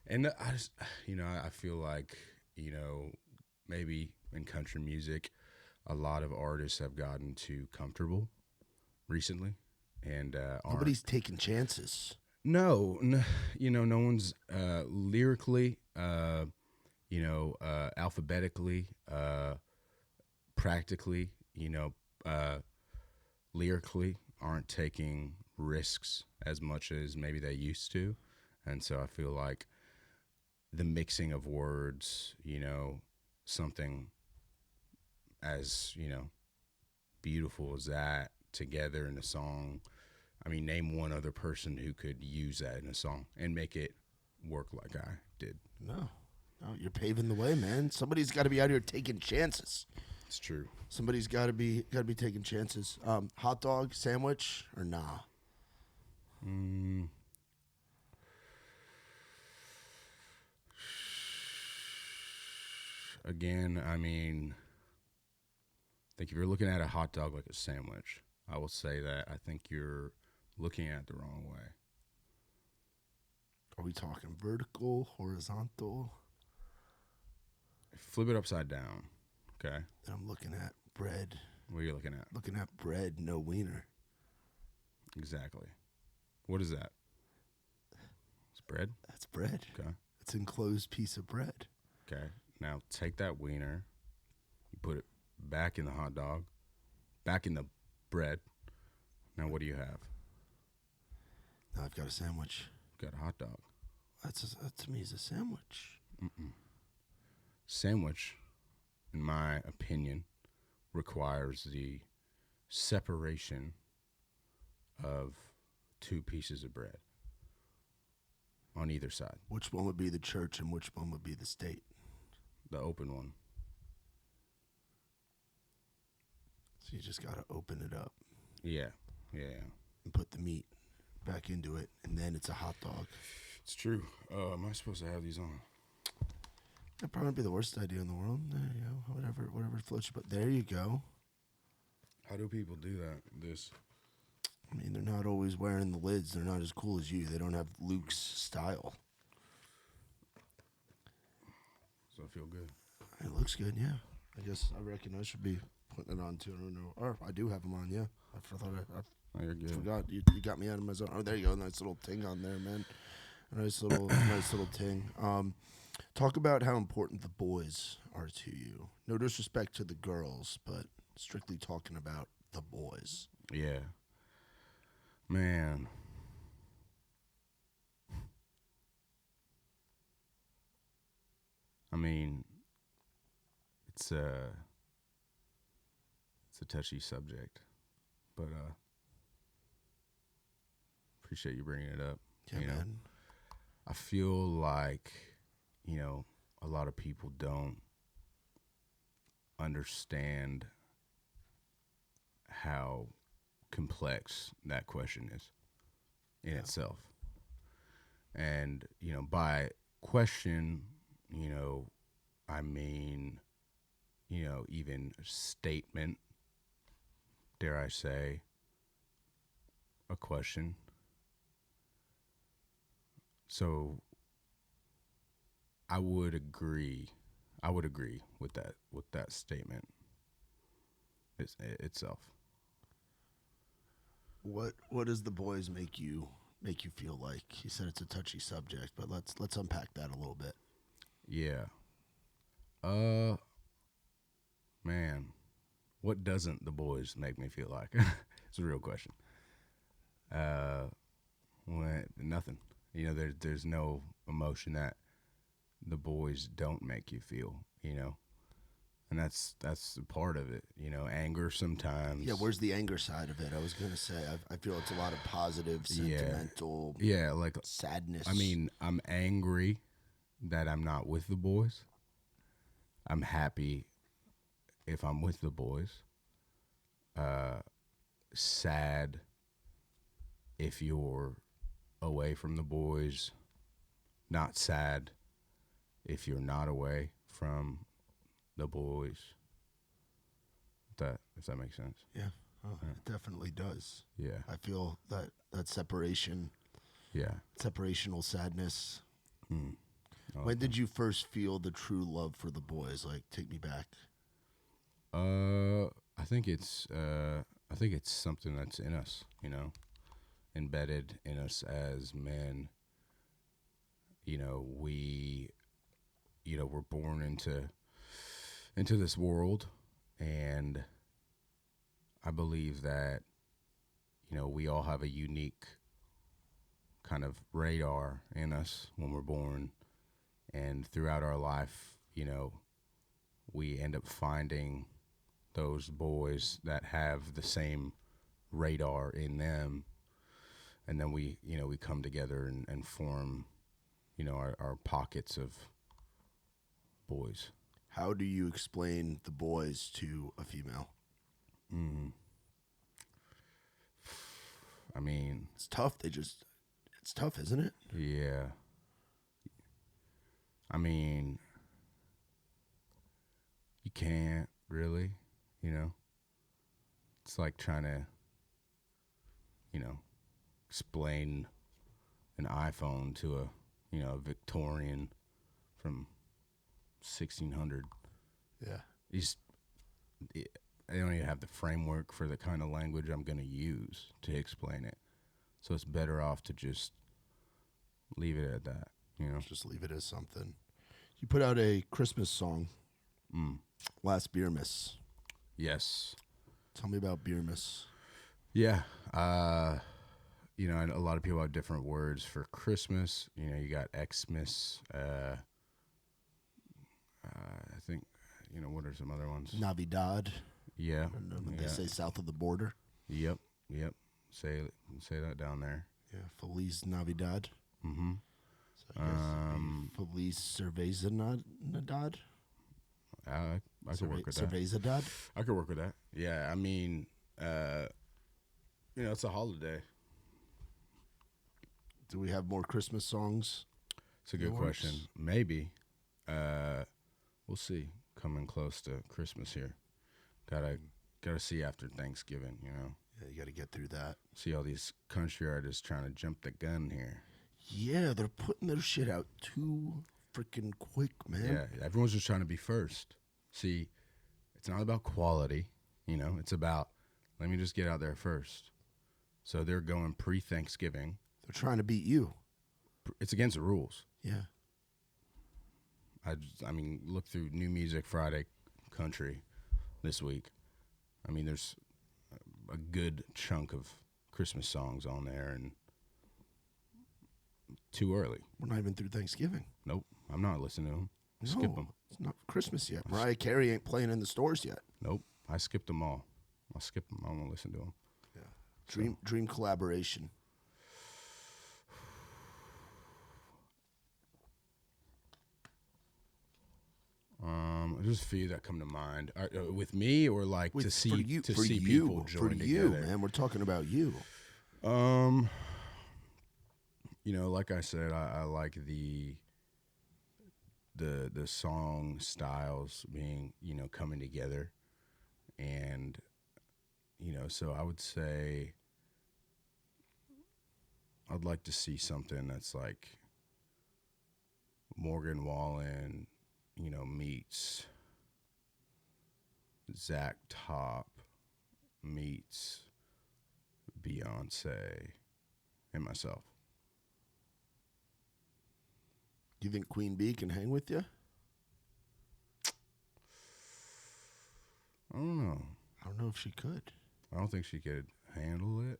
Speaker 3: And I just, you know, I feel like, you know, maybe in country music, a lot of artists have gotten too comfortable recently, and
Speaker 2: Nobody's taking chances.
Speaker 3: No, you know, no one's lyrically, you know, alphabetically, practically, you know, lyrically aren't taking risks as much as maybe they used to. And so I feel like the mixing of words, you know, something as, you know, beautiful as that together in a song. I mean, name one other person who could use that in a song and make it work like I did.
Speaker 2: No, you're paving the way, man. Somebody's got to be out here taking chances.
Speaker 3: It's true.
Speaker 2: Somebody's got to be taking chances. Hot dog sandwich or nah?
Speaker 3: Again, I mean, I think if you're looking at a hot dog like a sandwich, I will say that I think you're looking at it the wrong way.
Speaker 2: Are we talking vertical, horizontal?
Speaker 3: Flip it upside down, okay?
Speaker 2: And I'm looking at bread.
Speaker 3: What are you looking at?
Speaker 2: Looking at bread, no wiener.
Speaker 3: Exactly. What is that? It's bread?
Speaker 2: That's bread.
Speaker 3: Okay.
Speaker 2: It's an enclosed piece of bread.
Speaker 3: Okay. Now take that wiener, you put it back in the hot dog, back in the bread. Now what do you have?
Speaker 2: Now I've got a sandwich.
Speaker 3: Got a hot dog.
Speaker 2: That to me is a sandwich.
Speaker 3: Sandwich, in my opinion, requires the separation of two pieces of bread on either side.
Speaker 2: Which one would be the church and which one would be the state?
Speaker 3: The open one.
Speaker 2: So you just got to open it up.
Speaker 3: Yeah.
Speaker 2: And put the meat back into it, and then it's a hot dog.
Speaker 3: It's true. Am I supposed to have these on?
Speaker 2: That'd probably be the worst idea in the world. There you go. Whatever floats you. But there you go.
Speaker 3: How do people do that? This.
Speaker 2: I mean, they're not always wearing the lids. They're not as cool as you. They don't have Luke's style.
Speaker 3: So I feel good.
Speaker 2: It looks good, yeah. I guess I reckon I should be putting it on too. I don't know. Or I do have them on, yeah. I
Speaker 3: You're good.
Speaker 2: forgot. You got me out of my zone. Oh, there you go. Nice little ting on there, man. A nice little ting. Talk about how important the boys are to you. No disrespect to the girls, but strictly talking about the boys.
Speaker 3: Yeah. Man. I mean, it's a touchy subject, but appreciate you bringing it up.
Speaker 2: Yeah,
Speaker 3: you know?
Speaker 2: man.
Speaker 3: I feel like, a lot of people don't understand how complex that question is in itself. And, by question, I mean, even statement, dare I say, a question. So I would agree with that statement itself.
Speaker 2: What does the boys make you feel like? You said it's a touchy subject, but let's unpack that a little bit.
Speaker 3: Yeah. Man, what doesn't the boys make me feel like? It's a real question. Nothing. There's no emotion that the boys don't make you feel, and that's a part of it. Anger sometimes.
Speaker 2: Yeah, where's the anger side of it? I was gonna say I feel it's a lot of positive, sentimental.
Speaker 3: Yeah, like
Speaker 2: sadness.
Speaker 3: I mean, I'm angry that I'm not with the boys. I'm happy if I'm with the boys. Sad if you're away from the boys. Not sad if you're not away from the boys. If that makes sense.
Speaker 2: Yeah, it definitely does.
Speaker 3: Yeah.
Speaker 2: I feel that separation.
Speaker 3: Yeah.
Speaker 2: Separational sadness.
Speaker 3: Oh,
Speaker 2: When did you first feel the true love for the boys? Like, take me back.
Speaker 3: I think it's something that's in us, embedded in us as men. We're born into this world, and I believe that, we all have a unique kind of radar in us when we're born, and throughout our life, we end up finding those boys that have the same radar in them, and then we come together and form, our pockets of boys.
Speaker 2: How do you explain the boys to a female?
Speaker 3: I mean,
Speaker 2: it's tough. It's tough, isn't it?
Speaker 3: Yeah. I mean, you can't really, It's like trying to, explain an iPhone to a Victorian from 1600.
Speaker 2: Yeah.
Speaker 3: I don't even have the framework for the kind of language I'm going to use to explain it. So it's better off to just leave it at that, you know?
Speaker 2: Just leave it as something. You put out a Christmas song, last Beermas.
Speaker 3: Yes.
Speaker 2: Tell me about Beermas.
Speaker 3: Yeah. You know, a lot of people have different words for Christmas. You know, you got Xmas. I think, you know, what are some other ones?
Speaker 2: Navidad.
Speaker 3: Yeah.
Speaker 2: I don't know what they say south of the border.
Speaker 3: Yep. Say that down there.
Speaker 2: Yeah, Feliz Navidad.
Speaker 3: Mm-hmm.
Speaker 2: So I guess Feliz Cervezanidad.
Speaker 3: I could work with that.
Speaker 2: Cervezadad.
Speaker 3: I could work with that. Yeah, I mean, you know, it's a holiday.
Speaker 2: Do we have more Christmas songs?
Speaker 3: It's a good question. Maybe. We'll see. Coming close to Christmas here. Gotta see after Thanksgiving, you know.
Speaker 2: Yeah, you got to get through that.
Speaker 3: See all these country artists trying to jump the gun here.
Speaker 2: Yeah, they're putting their shit out too freaking quick, man.
Speaker 3: Yeah, everyone's just trying to be first. See, it's not about quality, you know. It's about, let me just get out there first. So they're going pre-Thanksgiving.
Speaker 2: They're trying to beat you.
Speaker 3: It's against the rules.
Speaker 2: Yeah.
Speaker 3: I mean, look through New Music Friday Country this week. I mean, there's a good chunk of Christmas songs on there, and too early.
Speaker 2: We're not even through Thanksgiving.
Speaker 3: Nope, I'm not listening to them.
Speaker 2: No,
Speaker 3: Skip them.
Speaker 2: It's not Christmas yet. Mariah Carey ain't playing in the stores yet.
Speaker 3: Nope, I skipped them all. I'll skip them. I won't listen to them.
Speaker 2: Yeah. Dream collaboration.
Speaker 3: There's a few that come to mind. With me, or like to see people join together.
Speaker 2: You, man. We're talking about you.
Speaker 3: You know, like I said, I like the song styles being, you know, coming together, and you know, so I would say I'd like to see something that's like Morgan Wallen, you know, meets Zach Top meets Beyonce and myself.
Speaker 2: Do you think Queen Bee can hang with you?
Speaker 3: I don't know.
Speaker 2: I don't know if she could.
Speaker 3: I don't think she could handle it.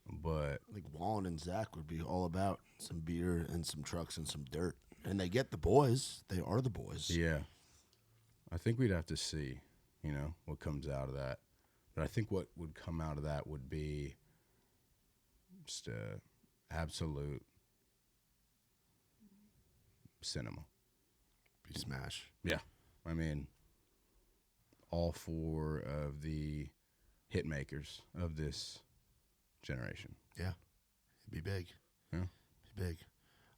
Speaker 3: But
Speaker 2: I think Wallen and Zach would be all about some beer and some trucks and some dirt. And they get the boys. They are the boys.
Speaker 3: yeah, I think we'd have to see, you know, what comes out of that. But I think what would come out of that would be just absolute cinema.
Speaker 2: Be smash.
Speaker 3: Yeah. I mean, all four of the hit makers of this generation.
Speaker 2: Yeah. It'd be big.
Speaker 3: Yeah.
Speaker 2: Be big.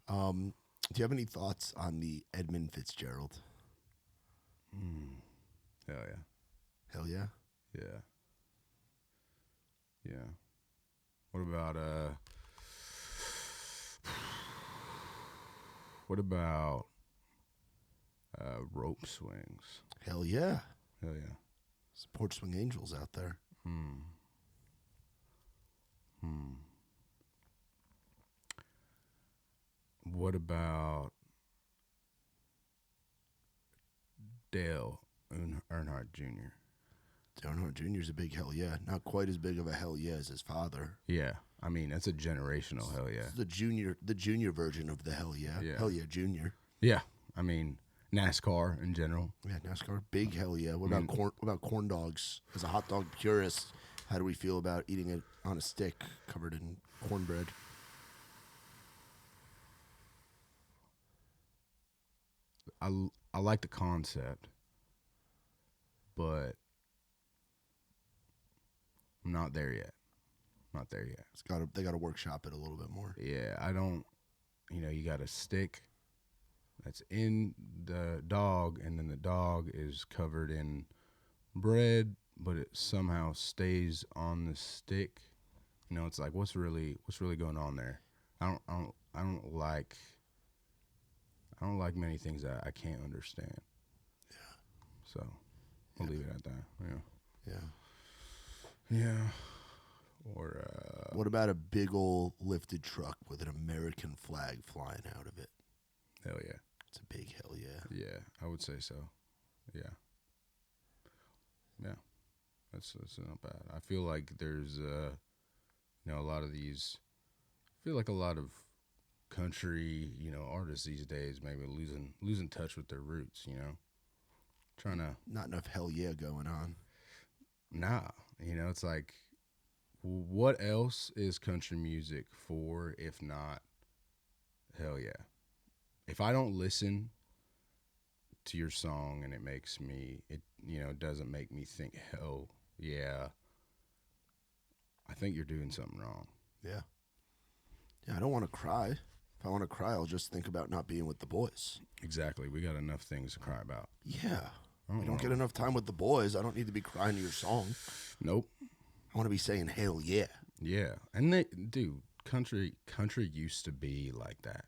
Speaker 2: Do you have any thoughts on the Edmund Fitzgerald?
Speaker 3: Hell yeah.
Speaker 2: Hell yeah.
Speaker 3: Yeah. Yeah. What about rope swings?
Speaker 2: Hell yeah.
Speaker 3: Hell yeah.
Speaker 2: Support Swing Angels out there.
Speaker 3: What about Dale Earnhardt Jr.?
Speaker 2: Dale Earnhardt Jr. is a big hell yeah. Not quite as big of a hell yeah as his father.
Speaker 3: Yeah. I mean, that's a generational hell yeah.
Speaker 2: It's the junior version of the hell yeah.
Speaker 3: Yeah.
Speaker 2: Hell yeah junior.
Speaker 3: Yeah. I mean, NASCAR in general.
Speaker 2: Yeah, NASCAR, big hell yeah. What about corn dogs? As a hot dog purist, how do we feel about eating it on a stick covered in cornbread?
Speaker 3: I like the concept, but I'm not there yet. Not there yet.
Speaker 2: They gotta workshop it a little bit more.
Speaker 3: Yeah, I don't. You know, you got a stick that's in the dog, and then the dog is covered in bread, but it somehow stays on the stick. You know, it's like what's really going on there? I don't like many things that I can't understand.
Speaker 2: Yeah.
Speaker 3: So we'll leave it at that. Yeah.
Speaker 2: Yeah.
Speaker 3: Yeah. Or
Speaker 2: What about a big old lifted truck with an American flag flying out of it?
Speaker 3: Hell yeah.
Speaker 2: It's a big hell yeah.
Speaker 3: Yeah, I would say so. Yeah. Yeah. That's not bad. I feel like there's a lot of these. I feel like a lot of country, artists these days maybe losing touch with their roots. Trying to
Speaker 2: Not enough hell yeah going on.
Speaker 3: nah. It's like, what else is country music for if not hell yeah? If I don't listen to your song and it makes me, doesn't make me think hell yeah, I think you're doing something wrong.
Speaker 2: Yeah. Yeah, I don't want to cry. If I want to cry, I'll just think about not being with the boys.
Speaker 3: Exactly. We got enough things to cry about.
Speaker 2: Yeah. We don't get enough time with the boys. I don't need to be crying to your song.
Speaker 3: Nope.
Speaker 2: I want to be saying hell yeah.
Speaker 3: Yeah. And country used to be like that.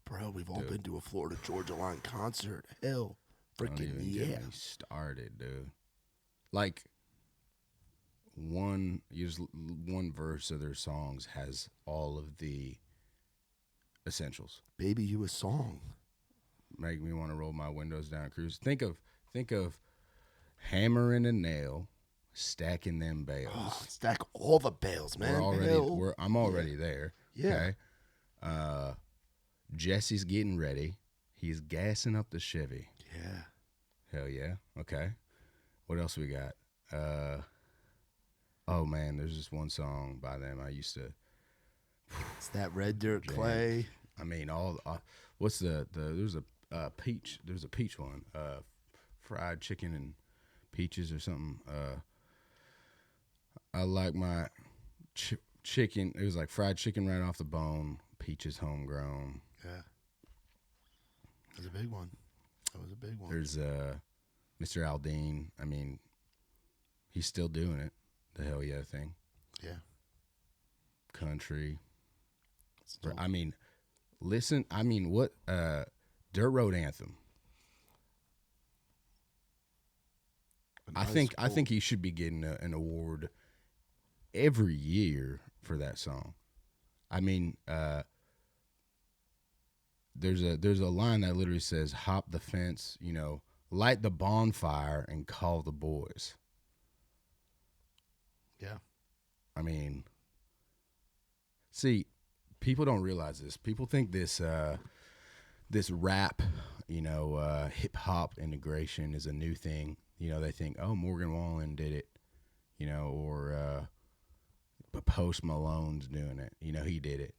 Speaker 2: Bro, we've all been to a Florida Georgia Line concert. Hell freaking
Speaker 3: Don't even
Speaker 2: yeah.
Speaker 3: get me started, dude. Like one verse of their songs has all of the essentials.
Speaker 2: Baby, you a song.
Speaker 3: Make me want to roll my windows down and cruise. Think of hammering a nail, stacking them bales.
Speaker 2: Oh, stack all the bales, man.
Speaker 3: I'm already there.
Speaker 2: Yeah.
Speaker 3: Okay. Jesse's getting ready. He's gassing up the Chevy.
Speaker 2: Yeah.
Speaker 3: Hell yeah. Okay. What else we got? Oh man, there's this one song by them I used to.
Speaker 2: It's that red dirt clay.
Speaker 3: I mean, what's there's a peach. There's a peach one. Fried chicken and peaches or something. I like my chicken. It was like fried chicken right off the bone. Peaches homegrown.
Speaker 2: Yeah. That was a big one.
Speaker 3: There's Mr. Aldean. I mean, he's still doing it. The hell yeah thing.
Speaker 2: Yeah.
Speaker 3: Country. I mean, listen. I mean, what? Dirt Road Anthem. I think he should be getting an award every year for that song. I mean, there's a line that literally says, "Hop the fence, light the bonfire and call the boys."
Speaker 2: Yeah.
Speaker 3: I mean, see, people don't realize this. People think this rap, hip hop integration is a new thing. They think, oh, Morgan Wallen did it, or Post Malone's doing it. He did it.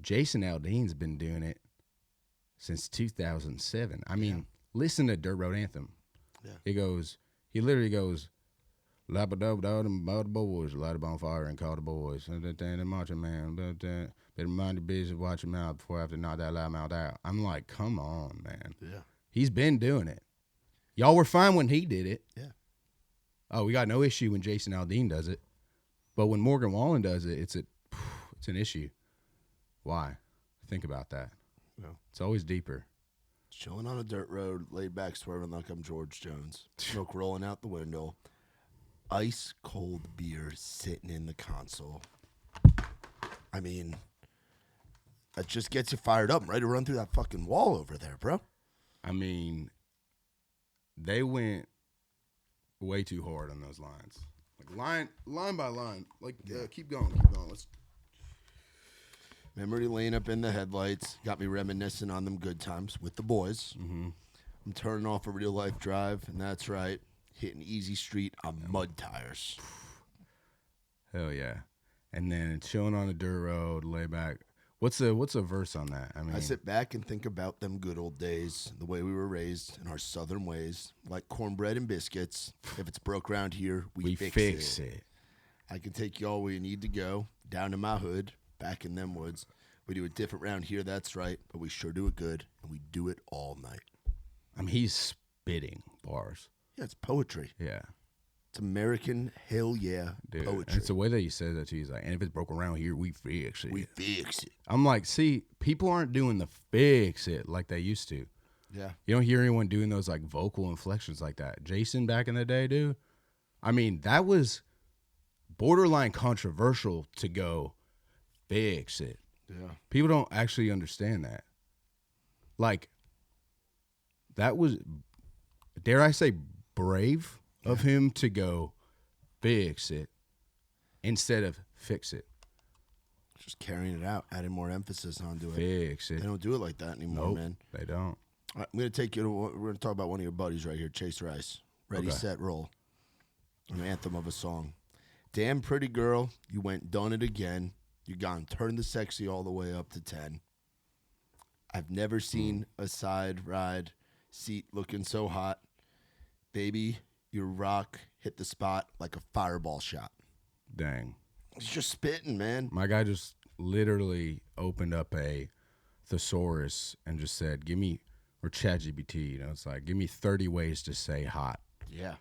Speaker 3: Jason Aldean's been doing it since 2007. I mean, listen to Dirt Road Anthem.
Speaker 2: Yeah.
Speaker 3: He literally goes, "Lap-a-dub-dub, boys, light a bonfire and call the boys. The marching man, better mind your business, watch your mouth before I have to knock that loud mouth out." I'm like, come on, man.
Speaker 2: Yeah.
Speaker 3: He's been doing it. Y'all were fine when he did it.
Speaker 2: Yeah.
Speaker 3: Oh, we got no issue when Jason Aldean does it. But when Morgan Wallen does it, it's an issue. Why? Think about that.
Speaker 2: No.
Speaker 3: It's always deeper.
Speaker 2: Chilling on a dirt road, laid back, swerving like I'm George Jones. Smoke rolling out the window. Ice cold beer sitting in the console. I mean, that just gets you fired up, ready to run through that fucking wall over there, bro.
Speaker 3: I mean, they went way too hard on those lines. Like line by line. Like, keep going. Let's.
Speaker 2: Memory lane up in the headlights. Got me reminiscing on them good times with the boys.
Speaker 3: Mm-hmm.
Speaker 2: I'm turning off a real life drive, and that's right. Hitting Easy Street on mud tires.
Speaker 3: Hell yeah. And then chilling on a dirt road, lay back. What's a verse on that? I mean,
Speaker 2: I sit back and think about them good old days, the way we were raised in our southern ways, like cornbread and biscuits. If it's broke around here, we fix it. I can take you all where you need to go, down to my hood, back in them woods. We do it different round here, that's right, but we sure do it good, and we do it all night.
Speaker 3: I mean, he's spitting bars.
Speaker 2: Yeah, it's poetry.
Speaker 3: Yeah.
Speaker 2: It's American hell yeah
Speaker 3: Dude,
Speaker 2: poetry.
Speaker 3: it's the way that he says that too. He's like, and if it's broke around here, we fix it.
Speaker 2: We fix it.
Speaker 3: I'm like, see, people aren't doing the fix it like they used to.
Speaker 2: Yeah.
Speaker 3: You don't hear anyone doing those like vocal inflections like that. Jason back in the day, dude. I mean, that was borderline controversial to go fix it.
Speaker 2: Yeah.
Speaker 3: People don't actually understand that. Like, that was, dare I say, brave of him to go fix it instead of fix it.
Speaker 2: Just carrying it out, adding more emphasis onto it.
Speaker 3: Fix it.
Speaker 2: They don't do it like that anymore,
Speaker 3: Nope,
Speaker 2: man.
Speaker 3: they don't.
Speaker 2: All right, I'm going to take you to, we're going to talk about one of your buddies right here, Chase Rice. Ready,
Speaker 3: Okay.
Speaker 2: set, roll. An anthem of a song. Damn pretty girl, you went done it again. You gone turned the sexy all the way up to 10. I've never seen a side ride seat looking so hot. Baby, your rock hit the spot like a fireball shot.
Speaker 3: Dang.
Speaker 2: He's just spitting, man.
Speaker 3: My guy just literally opened up a thesaurus and just said, give me, or ChatGPT, it's like, give me 30 ways to say hot.
Speaker 2: Yeah.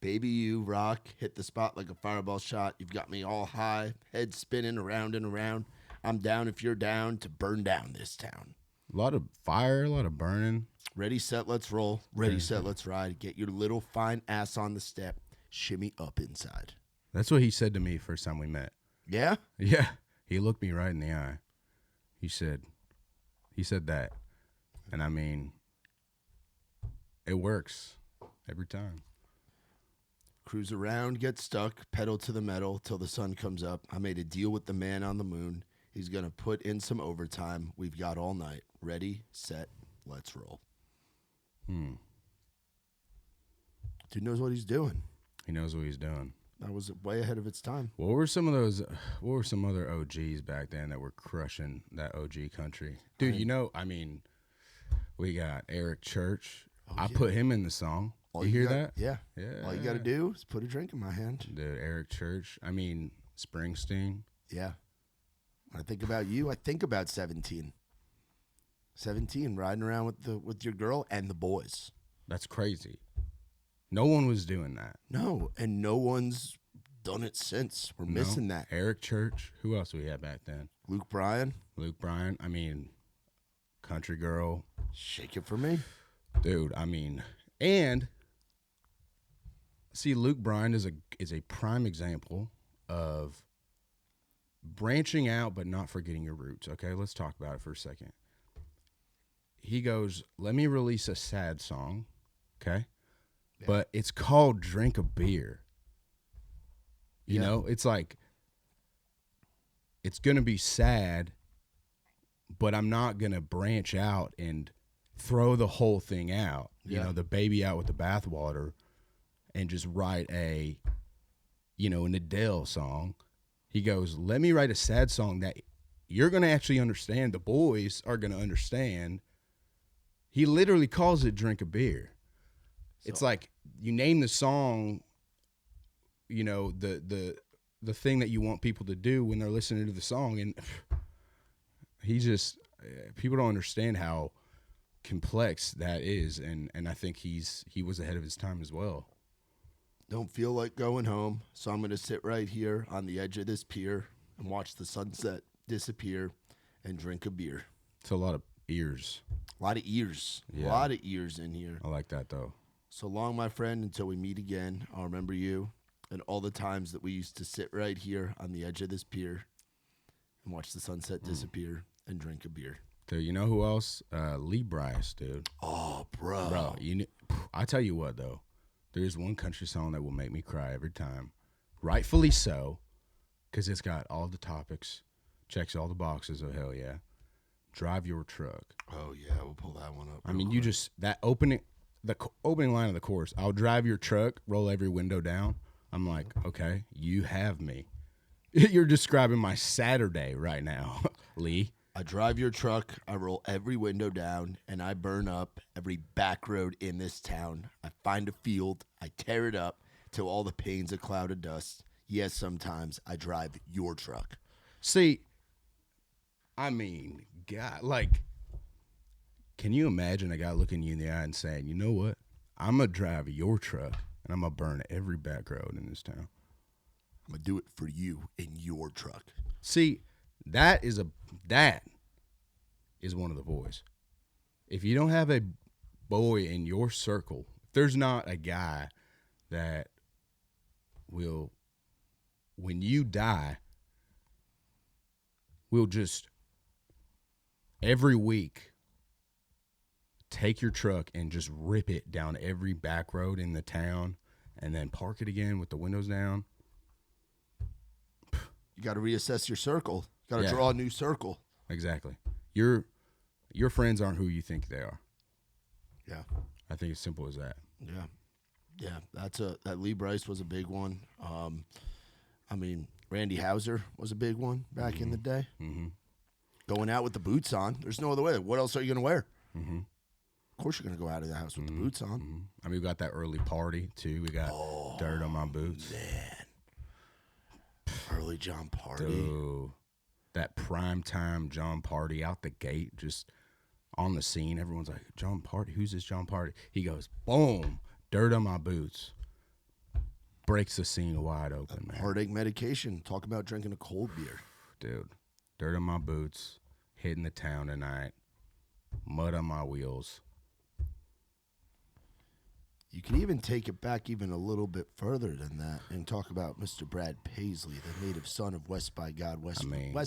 Speaker 2: Baby, you rock, hit the spot like a fireball shot. You've got me all high, head spinning around and around. I'm down if you're down to burn down this town.
Speaker 3: A lot of fire, a lot of burning.
Speaker 2: Ready, set, let's roll. Ready, set, let's ride. Get your little fine ass on the step. Shimmy up inside.
Speaker 3: That's what he said to me first time we met.
Speaker 2: Yeah?
Speaker 3: Yeah. He looked me right in the eye. He said that. And I mean, it works every time.
Speaker 2: Cruise around, get stuck, pedal to the metal till the sun comes up. I made a deal with the man on the moon. He's going to put in some overtime. We've got all night. Ready, set, let's roll. Dude knows what he's doing.
Speaker 3: He knows what he's doing.
Speaker 2: That was way ahead of its time.
Speaker 3: What were some other OGs back then that were crushing that OG country? Dude, we got Eric Church. I put him in the song. You hear that?
Speaker 2: Yeah.
Speaker 3: Yeah.
Speaker 2: All you got to do is put a drink in my hand.
Speaker 3: Dude, Eric Church. I mean, Springsteen.
Speaker 2: Yeah. When I think about you, I think about 17. 17, riding around with your girl and the boys.
Speaker 3: That's crazy. No one was doing that.
Speaker 2: No, and no one's done it since. We're missing that.
Speaker 3: Eric Church. Who else we had back then?
Speaker 2: Luke Bryan.
Speaker 3: I mean, Country Girl.
Speaker 2: Shake it for me.
Speaker 3: Dude, I mean, and see, Luke Bryan is a prime example of branching out but not forgetting your roots. Okay, let's talk about it for a second. He goes, let me release a sad song, okay? Yeah. But it's called Drink a Beer. You know, it's like, it's going to be sad, but I'm not going to branch out and throw the whole thing out, the baby out with the bathwater, and just write an Adele song. He goes, let me write a sad song that you're going to actually understand. The boys are going to understand. He literally calls it Drink a Beer. So, it's like you name the song, the thing that you want people to do when they're listening to the song. And people don't understand how complex that is. And I think he was ahead of his time as well.
Speaker 2: Don't feel like going home, so I'm going to sit right here on the edge of this pier and watch the sunset disappear and drink a beer.
Speaker 3: It's a lot of ears.
Speaker 2: A lot of ears. Yeah. A lot of ears in here.
Speaker 3: I like that, though.
Speaker 2: So long, my friend, until we meet again. I'll remember you and all the times that we used to sit right here on the edge of this pier and watch the sunset disappear and drink a beer.
Speaker 3: Dude, you know who else? Lee Brice, dude.
Speaker 2: Oh, bro.
Speaker 3: Bro, I tell you what, though. There's one country song that will make me cry every time. Rightfully so, because it's got all the topics, checks all the boxes. Oh, hell yeah. Drive Your Truck.
Speaker 2: Oh, yeah. We'll pull that one up.
Speaker 3: I mean, that opening line of the chorus, I'll drive your truck, roll every window down. I'm like, okay, you have me. You're describing my Saturday right now, Lee.
Speaker 2: I drive your truck, I roll every window down, and I burn up every back road in this town. I find a field, I tear it up till all the pain's a cloud of dust. Yes, sometimes I drive your truck.
Speaker 3: See, I mean, God, can you imagine a guy looking you in the eye and saying, you know what? I'm going to drive your truck, and I'm going to burn every back road in this town.
Speaker 2: I'm going to do it for you in your truck.
Speaker 3: See, that is one of the boys. If you don't have a boy in your circle, if there's not a guy that will when you die, we'll just every week take your truck and just rip it down every back road in the town and then park it again with the windows down.
Speaker 2: You got to reassess your circle. Got to
Speaker 3: Yeah.
Speaker 2: draw a new circle.
Speaker 3: Exactly. Your friends aren't who you think they are.
Speaker 2: Yeah.
Speaker 3: I think it's simple as that.
Speaker 2: Yeah. Yeah. That Lee Bryce was a big one. I mean, Randy Houser was a big one back in the day.
Speaker 3: Mm-hmm.
Speaker 2: Going out with the boots on. There's no other way. What else are you going to wear?
Speaker 3: Mm-hmm.
Speaker 2: Of course you're going to go out of the house with the boots on.
Speaker 3: Mm-hmm. I mean, we got that early party, too. We got Dirt on My Boots.
Speaker 2: Man. Early John Party.
Speaker 3: Dude, that prime time John Party out the gate, just on the scene. Everyone's like, John Party? Who's this John Party? He goes, boom, Dirt on My Boots. Breaks the scene wide open, man.
Speaker 2: Heartache medication. Talk about drinking a cold beer.
Speaker 3: Dude, Dirt on My Boots, hitting the town tonight, mud on my wheels.
Speaker 2: You can even take it back even a little bit further than that and talk about Mr. Brad Paisley, the native son of West by God, West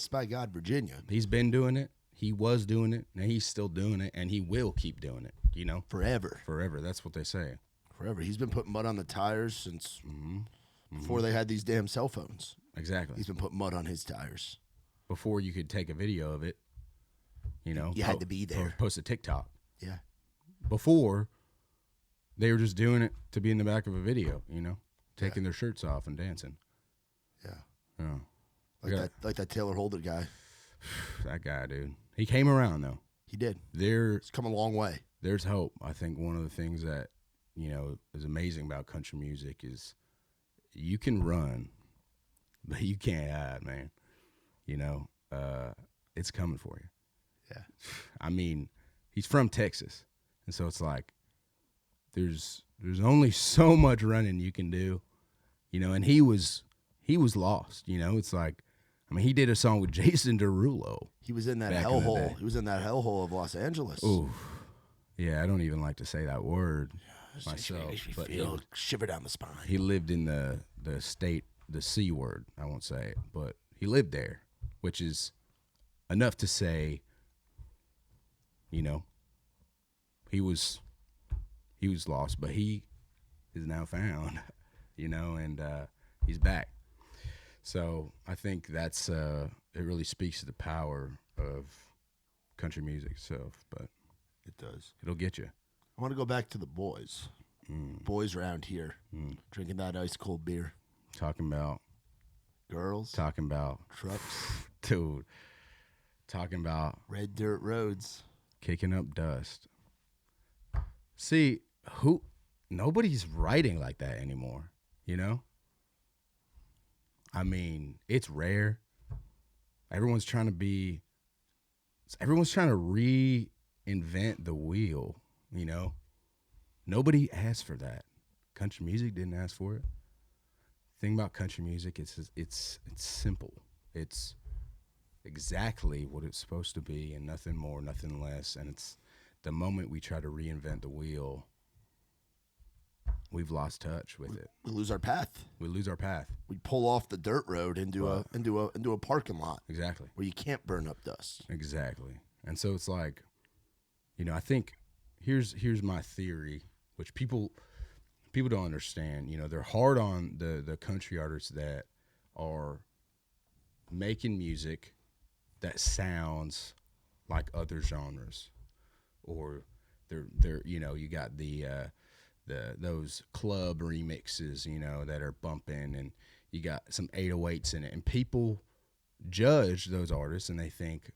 Speaker 2: by God, Virginia.
Speaker 3: He's been doing it. He was doing it, and he's still doing it, and he will keep doing it, you know?
Speaker 2: Forever.
Speaker 3: Forever. That's what they say.
Speaker 2: Forever. He's been putting mud on the tires since before they had these damn cell phones.
Speaker 3: Exactly.
Speaker 2: He's been putting mud on his tires.
Speaker 3: Before you could take a video of it, you know?
Speaker 2: You had to be there.
Speaker 3: Post a TikTok.
Speaker 2: Yeah.
Speaker 3: Before, they were just doing it to be in the back of a video, you know? Taking their shirts off and dancing.
Speaker 2: Yeah.
Speaker 3: Yeah.
Speaker 2: Like that Taylor Holder guy.
Speaker 3: That guy, dude. He came around, though.
Speaker 2: He did.
Speaker 3: There's
Speaker 2: He's come a long way.
Speaker 3: There's hope. I think one of the things that, you know, is amazing about country music is you can run, but you can't hide, man. You know, it's coming for you.
Speaker 2: Yeah.
Speaker 3: I mean, he's from Texas, and so it's like there's only so much running you can do, you know. And he was lost, you know. It's like, I mean, he did a song with Jason Derulo.
Speaker 2: He was in that
Speaker 3: Back in the
Speaker 2: hellhole.
Speaker 3: day.
Speaker 2: He was in that hellhole of Los Angeles.
Speaker 3: Ooh, yeah. I don't even like to say that word
Speaker 2: Makes
Speaker 3: myself,
Speaker 2: me
Speaker 3: but
Speaker 2: feel shiver down the spine.
Speaker 3: he lived in the state, the C word. I won't say it, but he lived there, which is enough to say, you know, he was lost, but he is now found, you know, and he's back. So I think that's it really speaks to the power of country music itself, but
Speaker 2: It does.
Speaker 3: it'll get you.
Speaker 2: I want to go back to the boys. Boys around here drinking that ice cold beer.
Speaker 3: Talking about
Speaker 2: Girls, trucks,
Speaker 3: dude, talking about
Speaker 2: red dirt roads.
Speaker 3: kicking up dust. See, nobody's writing like that anymore, you know? I mean, it's rare. Everyone's trying to reinvent the wheel, you know? Nobody asked for that. Country music didn't ask for it. Thing about country music, it's simple. It's exactly what it's supposed to be, and nothing more, nothing less. And it's the moment we try to reinvent the wheel, we've lost touch with it.
Speaker 2: We lose our path.
Speaker 3: We lose our path.
Speaker 2: We pull off the dirt road into a parking lot
Speaker 3: Exactly.
Speaker 2: where you can't burn up dust.
Speaker 3: Exactly. And so it's like, you know, I think here's my theory, which people don't understand. You know, they're hard on the country artists that are making music that sounds like other genres, or they're you know, you got those club remixes, you know, that are bumping, and you got some 808s in it, and people judge those artists and they think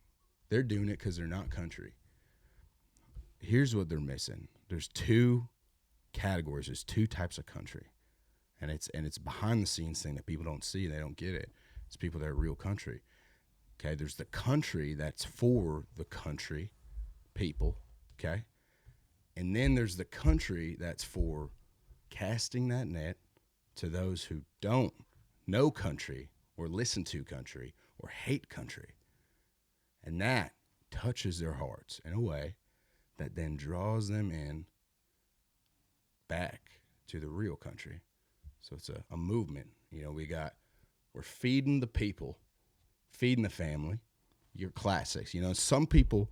Speaker 3: they're doing it because they're not country. Here's what they're missing. There's two categories. There's two types of country, and it's behind the scenes thing that people don't see and they don't get it. It's people that are real country. Okay, there's the country that's for the country people. Okay, and then there's the country that's for casting that net to those who don't know country or listen to country or hate country, and that touches their hearts in a way that then draws them in back to the real country. So it's a movement. You know, we got We're feeding the people, feeding the family. Your classics. You know, some people,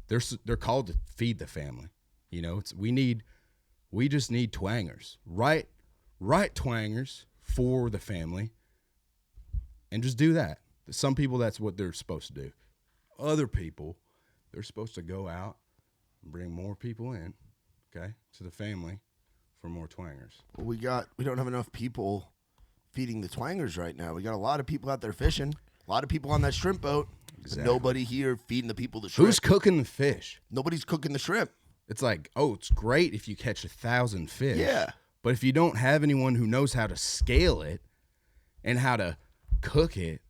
Speaker 3: they're called to feed the family. You know, we just need twangers. Right twangers for the family. And just do that. Some people, that's what they're supposed to do. Other people, they're supposed to go out and bring more people in, okay, to the family for more twangers.
Speaker 2: Well, we don't have enough people feeding the twangers right now. We got a lot of people out there fishing, a lot of people on that shrimp boat. Exactly. But nobody here feeding the people the shrimp.
Speaker 3: Who's cooking the fish?
Speaker 2: Nobody's cooking the shrimp.
Speaker 3: It's like, oh, it's great if you catch 1,000 fish.
Speaker 2: Yeah.
Speaker 3: But if you don't have anyone who knows how to scale it and how to cook it,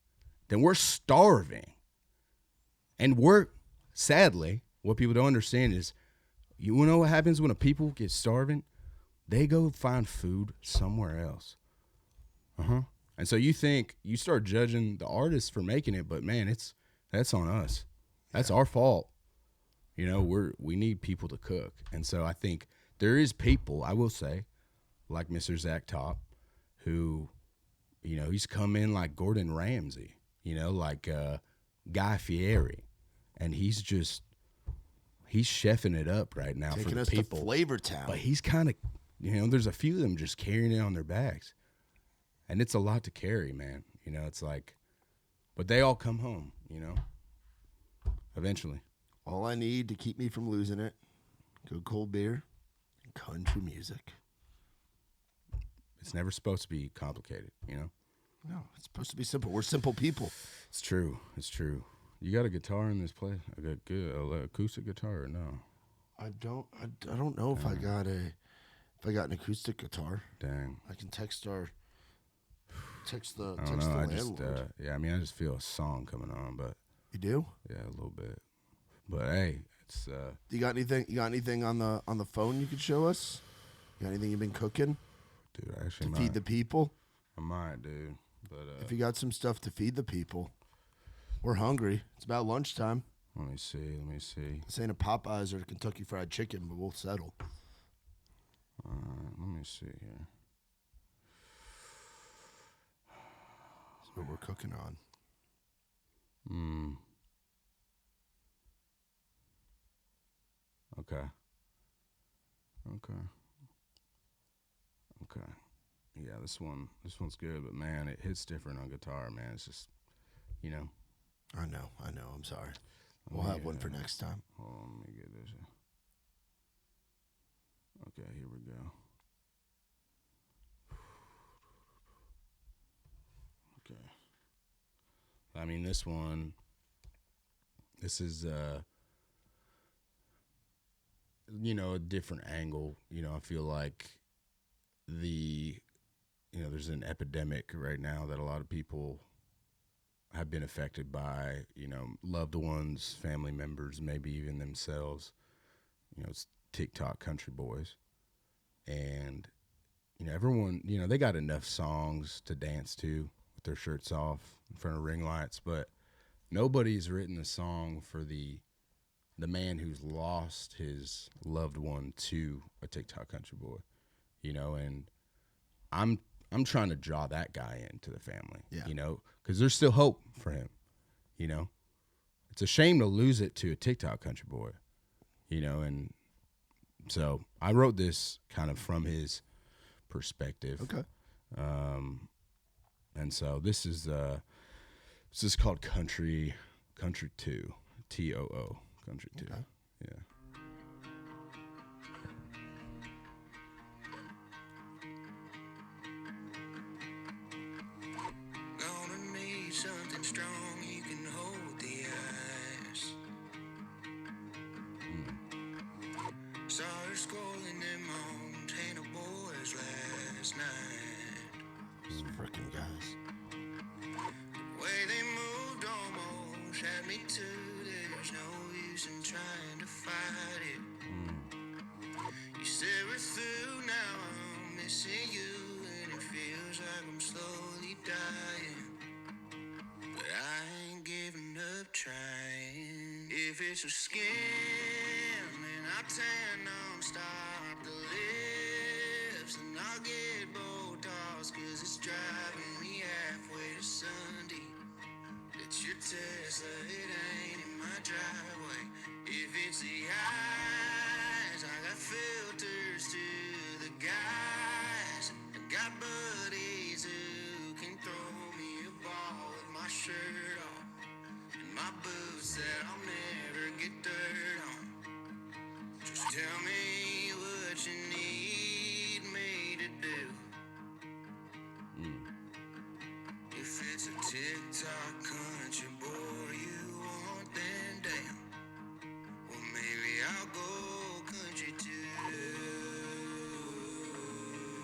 Speaker 3: then we're starving. And sadly, what people don't understand is, you know what happens when a people get starving? They go find food somewhere else. And so you start judging the artists for making it, but man, that's on us. That's our fault. You know, we need people to cook. And so I think there is people, I will say, like Mr. Zach Top, who, you know, he's come in like Gordon Ramsay, you know, like Guy Fieri. And he's chefing it up right now
Speaker 2: taking
Speaker 3: for the
Speaker 2: us
Speaker 3: people.
Speaker 2: To Flavor Town.
Speaker 3: But he's kind of, you know, there's a few of them just carrying it on their backs. And it's a lot to carry, man. You know, it's like, but they all come home, you know, eventually.
Speaker 2: All I need to keep me from losing it, good cold beer and country music.
Speaker 3: It's never supposed to be complicated, you know?
Speaker 2: No, it's supposed to be simple. We're simple people.
Speaker 3: It's true. It's true. You got a guitar in this place? I got good acoustic guitar or no?
Speaker 2: I don't know if I got an acoustic guitar.
Speaker 3: Dang.
Speaker 2: I can text the
Speaker 3: landlord. I mean, I just feel a song coming on, but
Speaker 2: you do?
Speaker 3: Yeah, a little bit. But hey, it's
Speaker 2: You got anything on the phone you could show us? You got anything you've been cooking?
Speaker 3: Dude, I actually
Speaker 2: to feed the people?
Speaker 3: I might, dude. But
Speaker 2: if you got some stuff to feed the people, we're hungry. It's about lunchtime.
Speaker 3: Let me see.
Speaker 2: This ain't a Popeyes or a Kentucky Fried Chicken, but we'll settle.
Speaker 3: Let me see here.
Speaker 2: That's what we're cooking on.
Speaker 3: Okay. Yeah, this one's good, but man, it hits different on guitar, man. It's just, you know.
Speaker 2: I know. I'm sorry. We'll have one for next time.
Speaker 3: Hold on, let me get this. Okay, here we go. Okay. I mean, this is you know, a different angle. You know, I feel like there's an epidemic right now that a lot of people have been affected by, you know, loved ones, family members, maybe even themselves. You know, it's TikTok country boys. And, you know, everyone, you know, they got enough songs to dance to with their shirts off in front of ring lights, but nobody's written a song for the man who's lost his loved one to a TikTok country boy, you know, and I'm trying to draw that guy into the family, you know, because there's still hope for him, you know. It's a shame to lose it to a TikTok country boy, you know, and so I wrote this kind of from his perspective.
Speaker 2: Okay.
Speaker 3: And so this is called Country 2, TOO, Country 2.
Speaker 2: Okay.
Speaker 3: Yeah.
Speaker 4: Something strong you can hold the ice. Saw her scrolling them Montana boys last night.
Speaker 2: These frickin' guys.
Speaker 4: The way they moved almost had me too. There's no use in trying to fight it. You said we're through now, I'm missing you, and it feels like I'm slowly dying. I ain't giving up trying. If it's a scam, then I'll tan non-stop the lips, and I'll get Botox, cause it's driving me halfway Tesla, it ain't in my driveway. If it's the eyes, I got filters to the guys. I got buddies who can throw me a ball with my shirt off and my boots that I'll never get dirt on. Just tell me what you need me to do. If it's a TikTok country boy you want, then damn. Well, maybe I'll go country too.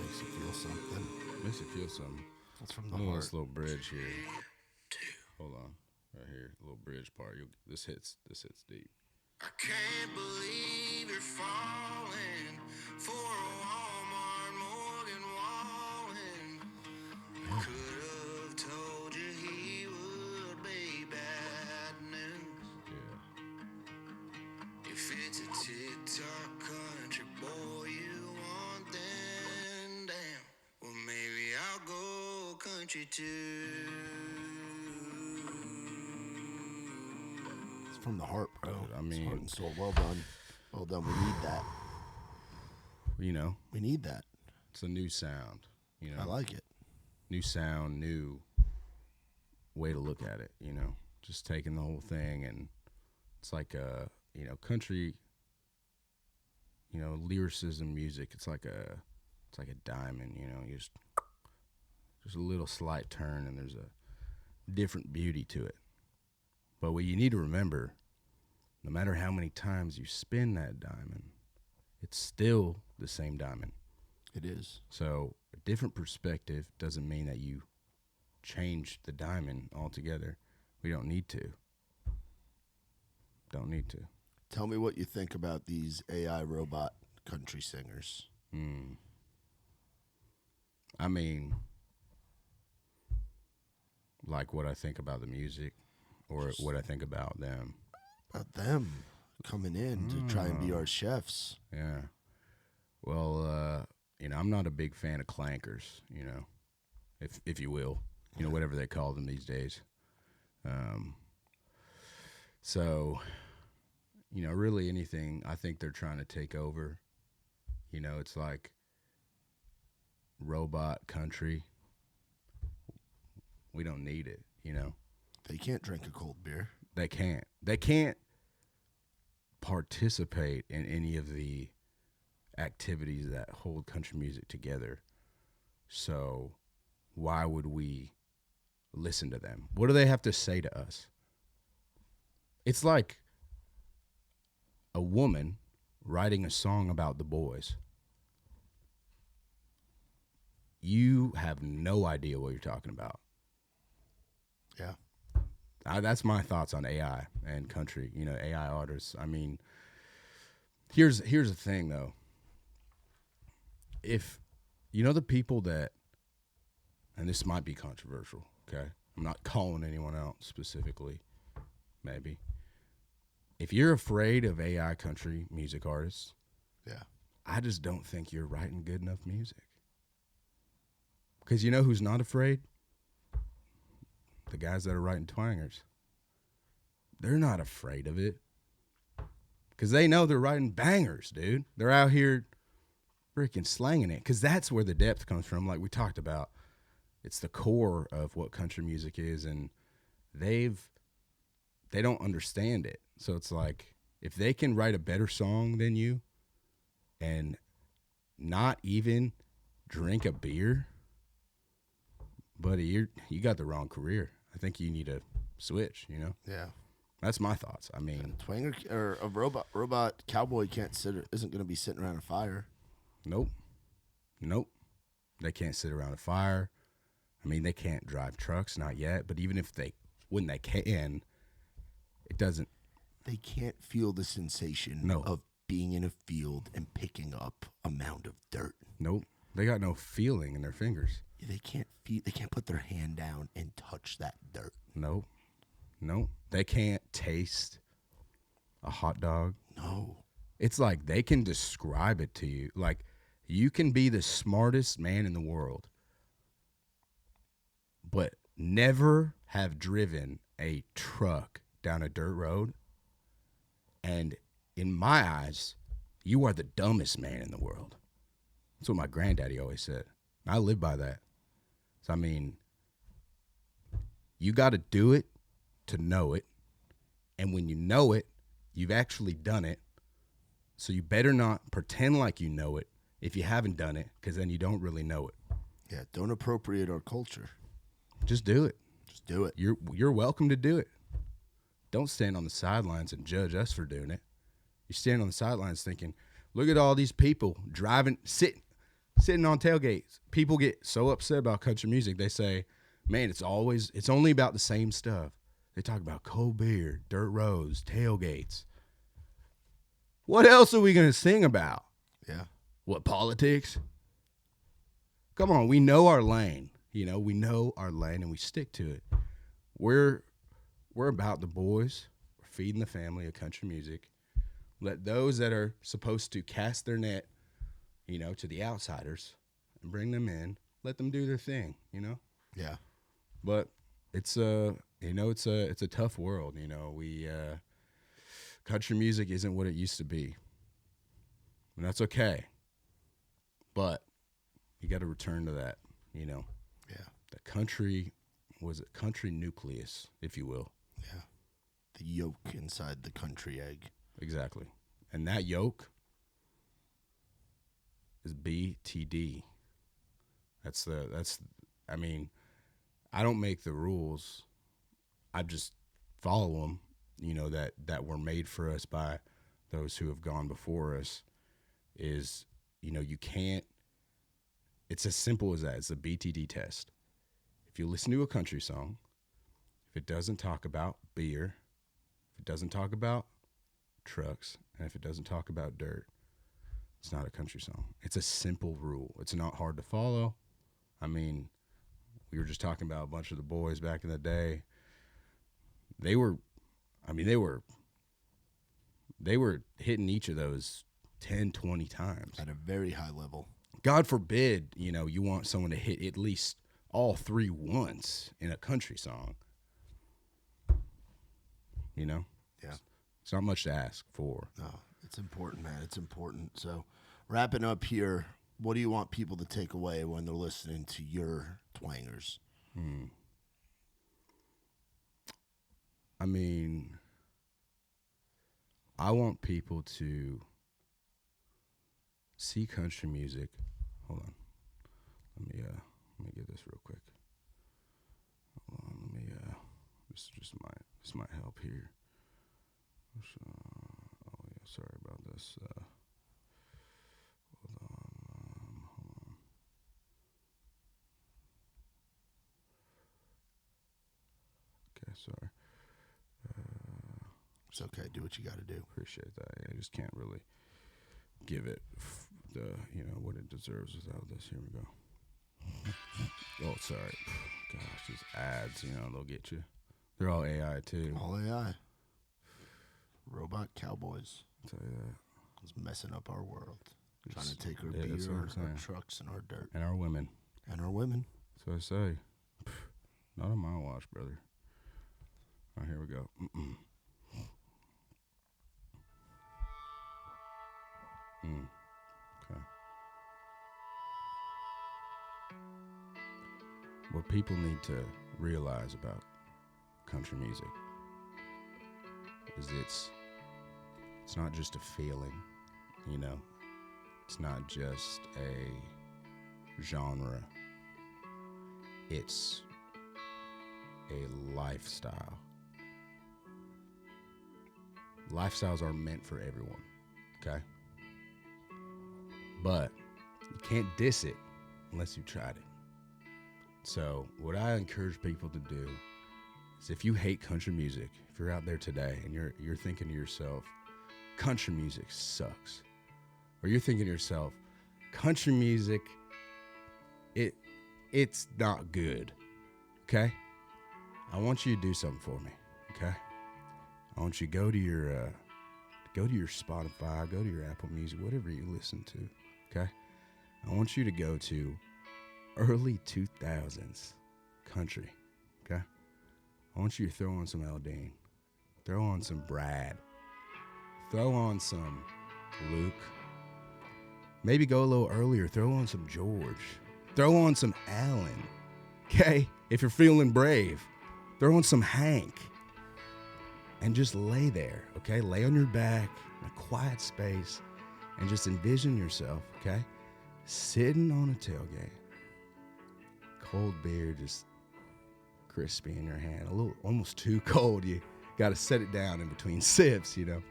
Speaker 2: Makes you feel something.
Speaker 3: Makes you feel something.
Speaker 2: That's from the
Speaker 3: Oh,
Speaker 2: heart.
Speaker 3: this little bridge here. Hold on, right here, little bridge part. This hits deep.
Speaker 4: I can't believe you're falling for a Walmart Morgan Wallen. Could have told you he would be bad news.
Speaker 3: Yeah.
Speaker 4: If it's a TikTok country boy you want, then damn. Well, maybe I'll go country too.
Speaker 2: It's from the heart, bro.
Speaker 3: Dude, I
Speaker 2: It's
Speaker 3: mean-
Speaker 2: heart and soul. Well done. Well done. We need that.
Speaker 3: You know,
Speaker 2: We need that.
Speaker 3: it's a new sound. You know,
Speaker 2: I like it.
Speaker 3: new sound, new way to look at it, you know, just taking the whole thing. And it's like country, lyricism music. It's like a diamond, you just a little slight turn and there's a different beauty to it. But what you need to remember, no matter how many times you spin that diamond, it's still the same diamond.
Speaker 2: It is.
Speaker 3: So a different perspective doesn't mean that you change the diamond altogether. We don't need to. Don't need to.
Speaker 2: Tell me what you think about these AI robot country singers.
Speaker 3: I mean, like what I think about the music or what I think about them.
Speaker 2: About them coming in to try and be our chefs.
Speaker 3: Yeah. Well, I'm not a big fan of clankers, if you will, whatever they call them these days. So, really anything, I think they're trying to take over. It's like robot country. We don't need it,
Speaker 2: They can't drink a cold beer.
Speaker 3: They can't. They can't participate in any of the activities that hold country music together. So why would we listen to them? What do they have to say to us? It's like a woman writing a song about the boys. You have no idea what you're talking about.
Speaker 2: Yeah.
Speaker 3: That's my thoughts on AI and country, AI artists. I mean, here's the thing, though. If, the people that, and this might be controversial, okay? I'm not calling anyone out specifically, maybe. If you're afraid of AI country music artists,
Speaker 2: Yeah.
Speaker 3: I just don't think you're writing good enough music. Because you know who's not afraid? The guys that are writing twangers. They're not afraid of it. Because they know they're writing bangers, dude. They're out here freaking slanging it. Because that's where the depth comes from, like we talked about. It's the core of what country music is, and they don't understand it. So it's like, if they can write a better song than you and not even drink a beer, buddy, you got the wrong career. I think you need to switch,
Speaker 2: Yeah.
Speaker 3: That's my thoughts. I mean,
Speaker 2: Twanger or a robot cowboy isn't going to be sitting around a fire.
Speaker 3: nope. They can't sit around a fire. I mean, they can't drive trucks, not yet. But even when they can, it doesn't.
Speaker 2: They can't feel the sensation
Speaker 3: No.
Speaker 2: of being in a field and picking up a mound of dirt.
Speaker 3: Nope. They got no feeling in their fingers.
Speaker 2: They can't feel. They can't put their hand down and touch that dirt.
Speaker 3: Nope. They can't taste a hot dog.
Speaker 2: No.
Speaker 3: It's like they can describe it to you. Like, you can be the smartest man in the world, but never have driven a truck down a dirt road, and in my eyes, you are the dumbest man in the world. That's what my granddaddy always said. I live by that. So, I mean, you got to do it to know it. And when you know it, you've actually done it. So you better not pretend like you know it if you haven't done it, because then you don't really know it.
Speaker 2: Yeah, don't appropriate our culture.
Speaker 3: Just do it.
Speaker 2: Just do it.
Speaker 3: You're welcome to do it. Don't stand on the sidelines and judge us for doing it. You stand on the sidelines thinking, look at all these people driving, sitting on tailgates. People get so upset about country music. They say, man, it's only about the same stuff. They talk about cold beer, dirt roads, tailgates. What else are we going to sing about?
Speaker 2: Yeah.
Speaker 3: What, politics? Come on, we know our lane. We know our lane and we stick to it. We're about the boys. We're feeding the family of country music. Let those that are supposed to cast their net, to the outsiders and bring them in, let them do their thing,
Speaker 2: Yeah.
Speaker 3: But it's it's a tough world, country music isn't what it used to be. And that's okay. But you got to return to that, Yeah. The country was a country nucleus, if you will.
Speaker 2: Yeah. The yolk inside the country egg.
Speaker 3: Exactly. And that yolk is BTD. I don't make the rules. I just follow them, that were made for us by those who have gone before us. Is, you can't, it's as simple as that. It's a BTD test. If you listen to a country song, if it doesn't talk about beer, if it doesn't talk about trucks, and if it doesn't talk about dirt, it's not a country song. It's a simple rule. It's not hard to follow. I mean, we were just talking about a bunch of the boys back in the day. They were hitting each of those 10, 20 times.
Speaker 2: At a very high level.
Speaker 3: God forbid, you want someone to hit at least all three once in a country song.
Speaker 2: Yeah.
Speaker 3: It's not much to ask for.
Speaker 2: No, it's important, man. It's important. So, wrapping up here, what do you want people to take away when they're listening to your twangers?
Speaker 3: I mean, I want people to see country music. Hold on. Let me get this real quick. Hold on. This might help here. Sorry about this. Hold on. Okay, sorry.
Speaker 2: It's okay. Do what you got to do.
Speaker 3: Appreciate that. I just can't really give it what it deserves without this. Here we go. Oh, sorry. Gosh, these ads, they'll get you. They're all AI too.
Speaker 2: All AI. Robot cowboys.
Speaker 3: I'll tell you that.
Speaker 2: It's messing up our world. Trying to take our
Speaker 3: yeah, that's
Speaker 2: beer,
Speaker 3: what I'm
Speaker 2: our
Speaker 3: saying.
Speaker 2: trucks, and our dirt.
Speaker 3: And our women.
Speaker 2: And our women.
Speaker 3: That's what I say. Not on my watch, brother. All right, here we go. Okay. What people need to realize about country music is it's not just a feeling, It's not just a genre. It's a lifestyle. Lifestyles are meant for everyone, okay? But you can't diss it unless you tried it. So what I encourage people to do is, if you hate country music, if you're out there today and you're thinking to yourself, country music sucks, or you're thinking to yourself, country music, it's not good, okay? I want you to do something for me, okay? I want you to go to your Spotify, go to your Apple Music, whatever you listen to, okay? I want you to go to early 2000s country, okay? I want you to throw on some Eldine. Throw on some Brad. Throw on some Luke. Maybe go a little earlier. Throw on some George. Throw on some Alan. Okay? If you're feeling brave, throw on some Hank. And just lay there, okay? Lay on your back in a quiet space and just envision yourself, okay? Sitting on a tailgate. Cold beer just crispy in your hand. A little, almost too cold. You got to set it down in between sips, you know?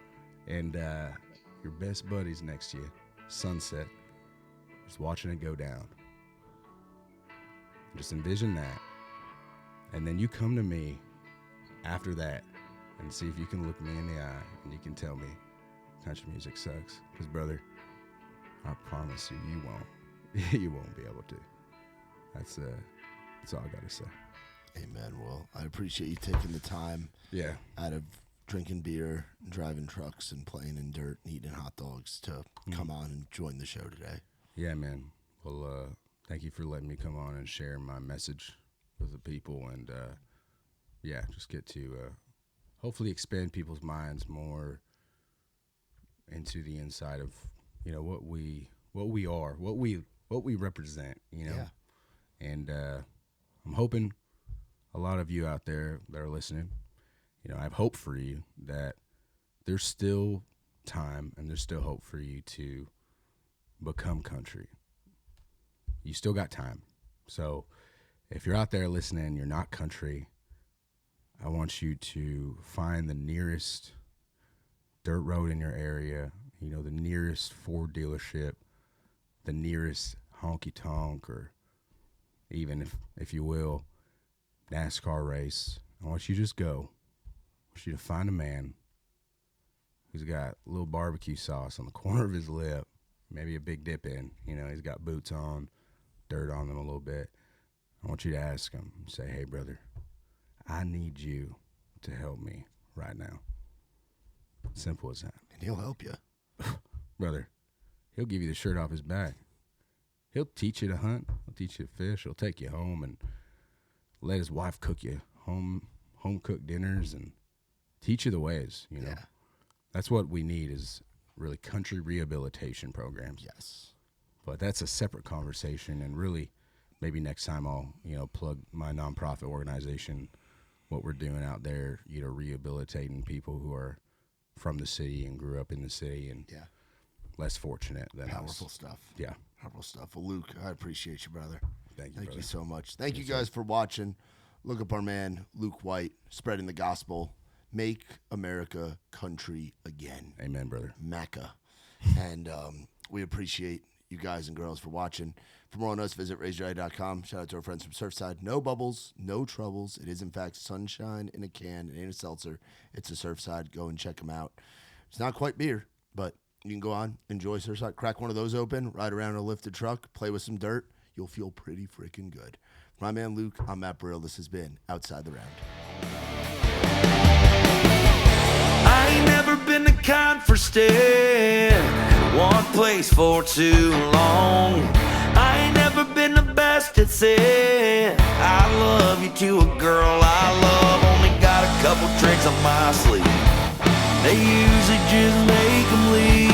Speaker 3: And your best buddy's next to you. Sunset. Just watching it go down. Just envision that. And then you come to me after that and see if you can look me in the eye and you can tell me country music sucks. Because, brother, I promise you, you won't. You won't be able to. That's all I got to say.
Speaker 2: Amen. Well, I appreciate you taking the time out of drinking beer, driving trucks, and playing in dirt and eating hot dogs to come on and join the show today.
Speaker 3: Yeah, man. Well, thank you for letting me come on and share my message with the people and, just get to hopefully expand people's minds more into the inside of, you know, what we are, what we represent, you know.
Speaker 2: Yeah.
Speaker 3: And I'm hoping a lot of you out there that are listening, you know, I have hope for you that there's still time and there's still hope for you to become country. You still got time. So if you're out there listening, you're not country, I want you to find the nearest dirt road in your area, you know, the nearest Ford dealership, the nearest honky tonk, or even if you will, NASCAR race. I want you to just go. I want you to find a man who's got a little barbecue sauce on the corner of his lip, maybe a big dip in, you know, he's got boots on, dirt on them a little bit. I want you to ask him, say, hey, brother, I need you to help me right now. Simple as that.
Speaker 2: And he'll help you.
Speaker 3: Brother, he'll give you the shirt off his back. He'll teach you to hunt. He'll teach you to fish. He'll take you home and let his wife cook you home-cooked dinners and teach you the ways, you know.
Speaker 2: Yeah.
Speaker 3: That's what we need is really country rehabilitation programs.
Speaker 2: Yes.
Speaker 3: But that's a separate conversation, and really maybe next time I'll, you know, plug my nonprofit organization, what we're doing out there, you know, rehabilitating people who are from the city and grew up in the city and less fortunate than us.
Speaker 2: Powerful stuff.
Speaker 3: Yeah.
Speaker 2: Powerful stuff. Well, Luke, I appreciate you, brother.
Speaker 3: Thank you,
Speaker 2: Thank
Speaker 3: brother.
Speaker 2: you so much. Thank you guys for watching. Look up our man, Luke White, spreading the gospel. Make America country again.
Speaker 3: Amen, brother.
Speaker 2: Mecca. And we appreciate you guys and girls for watching. For more on us, visit RaisedRowdy.com. Shout out to our friends from Surfside. No bubbles, no troubles. It is, in fact, sunshine in a can. It ain't a seltzer. It's a Surfside. Go and check them out. It's not quite beer, but you can go on, enjoy Surfside. Crack one of those open, ride around in a lifted truck, play with some dirt. You'll feel pretty freaking good. For my man, Luke, I'm Matt Burrill. This has been Outside the Round.
Speaker 5: I ain't never been the kind for staying one place for too long. I ain't never been the best at saying I love you to a girl I love. Only got a couple tricks on my sleeve. They usually just make them leave.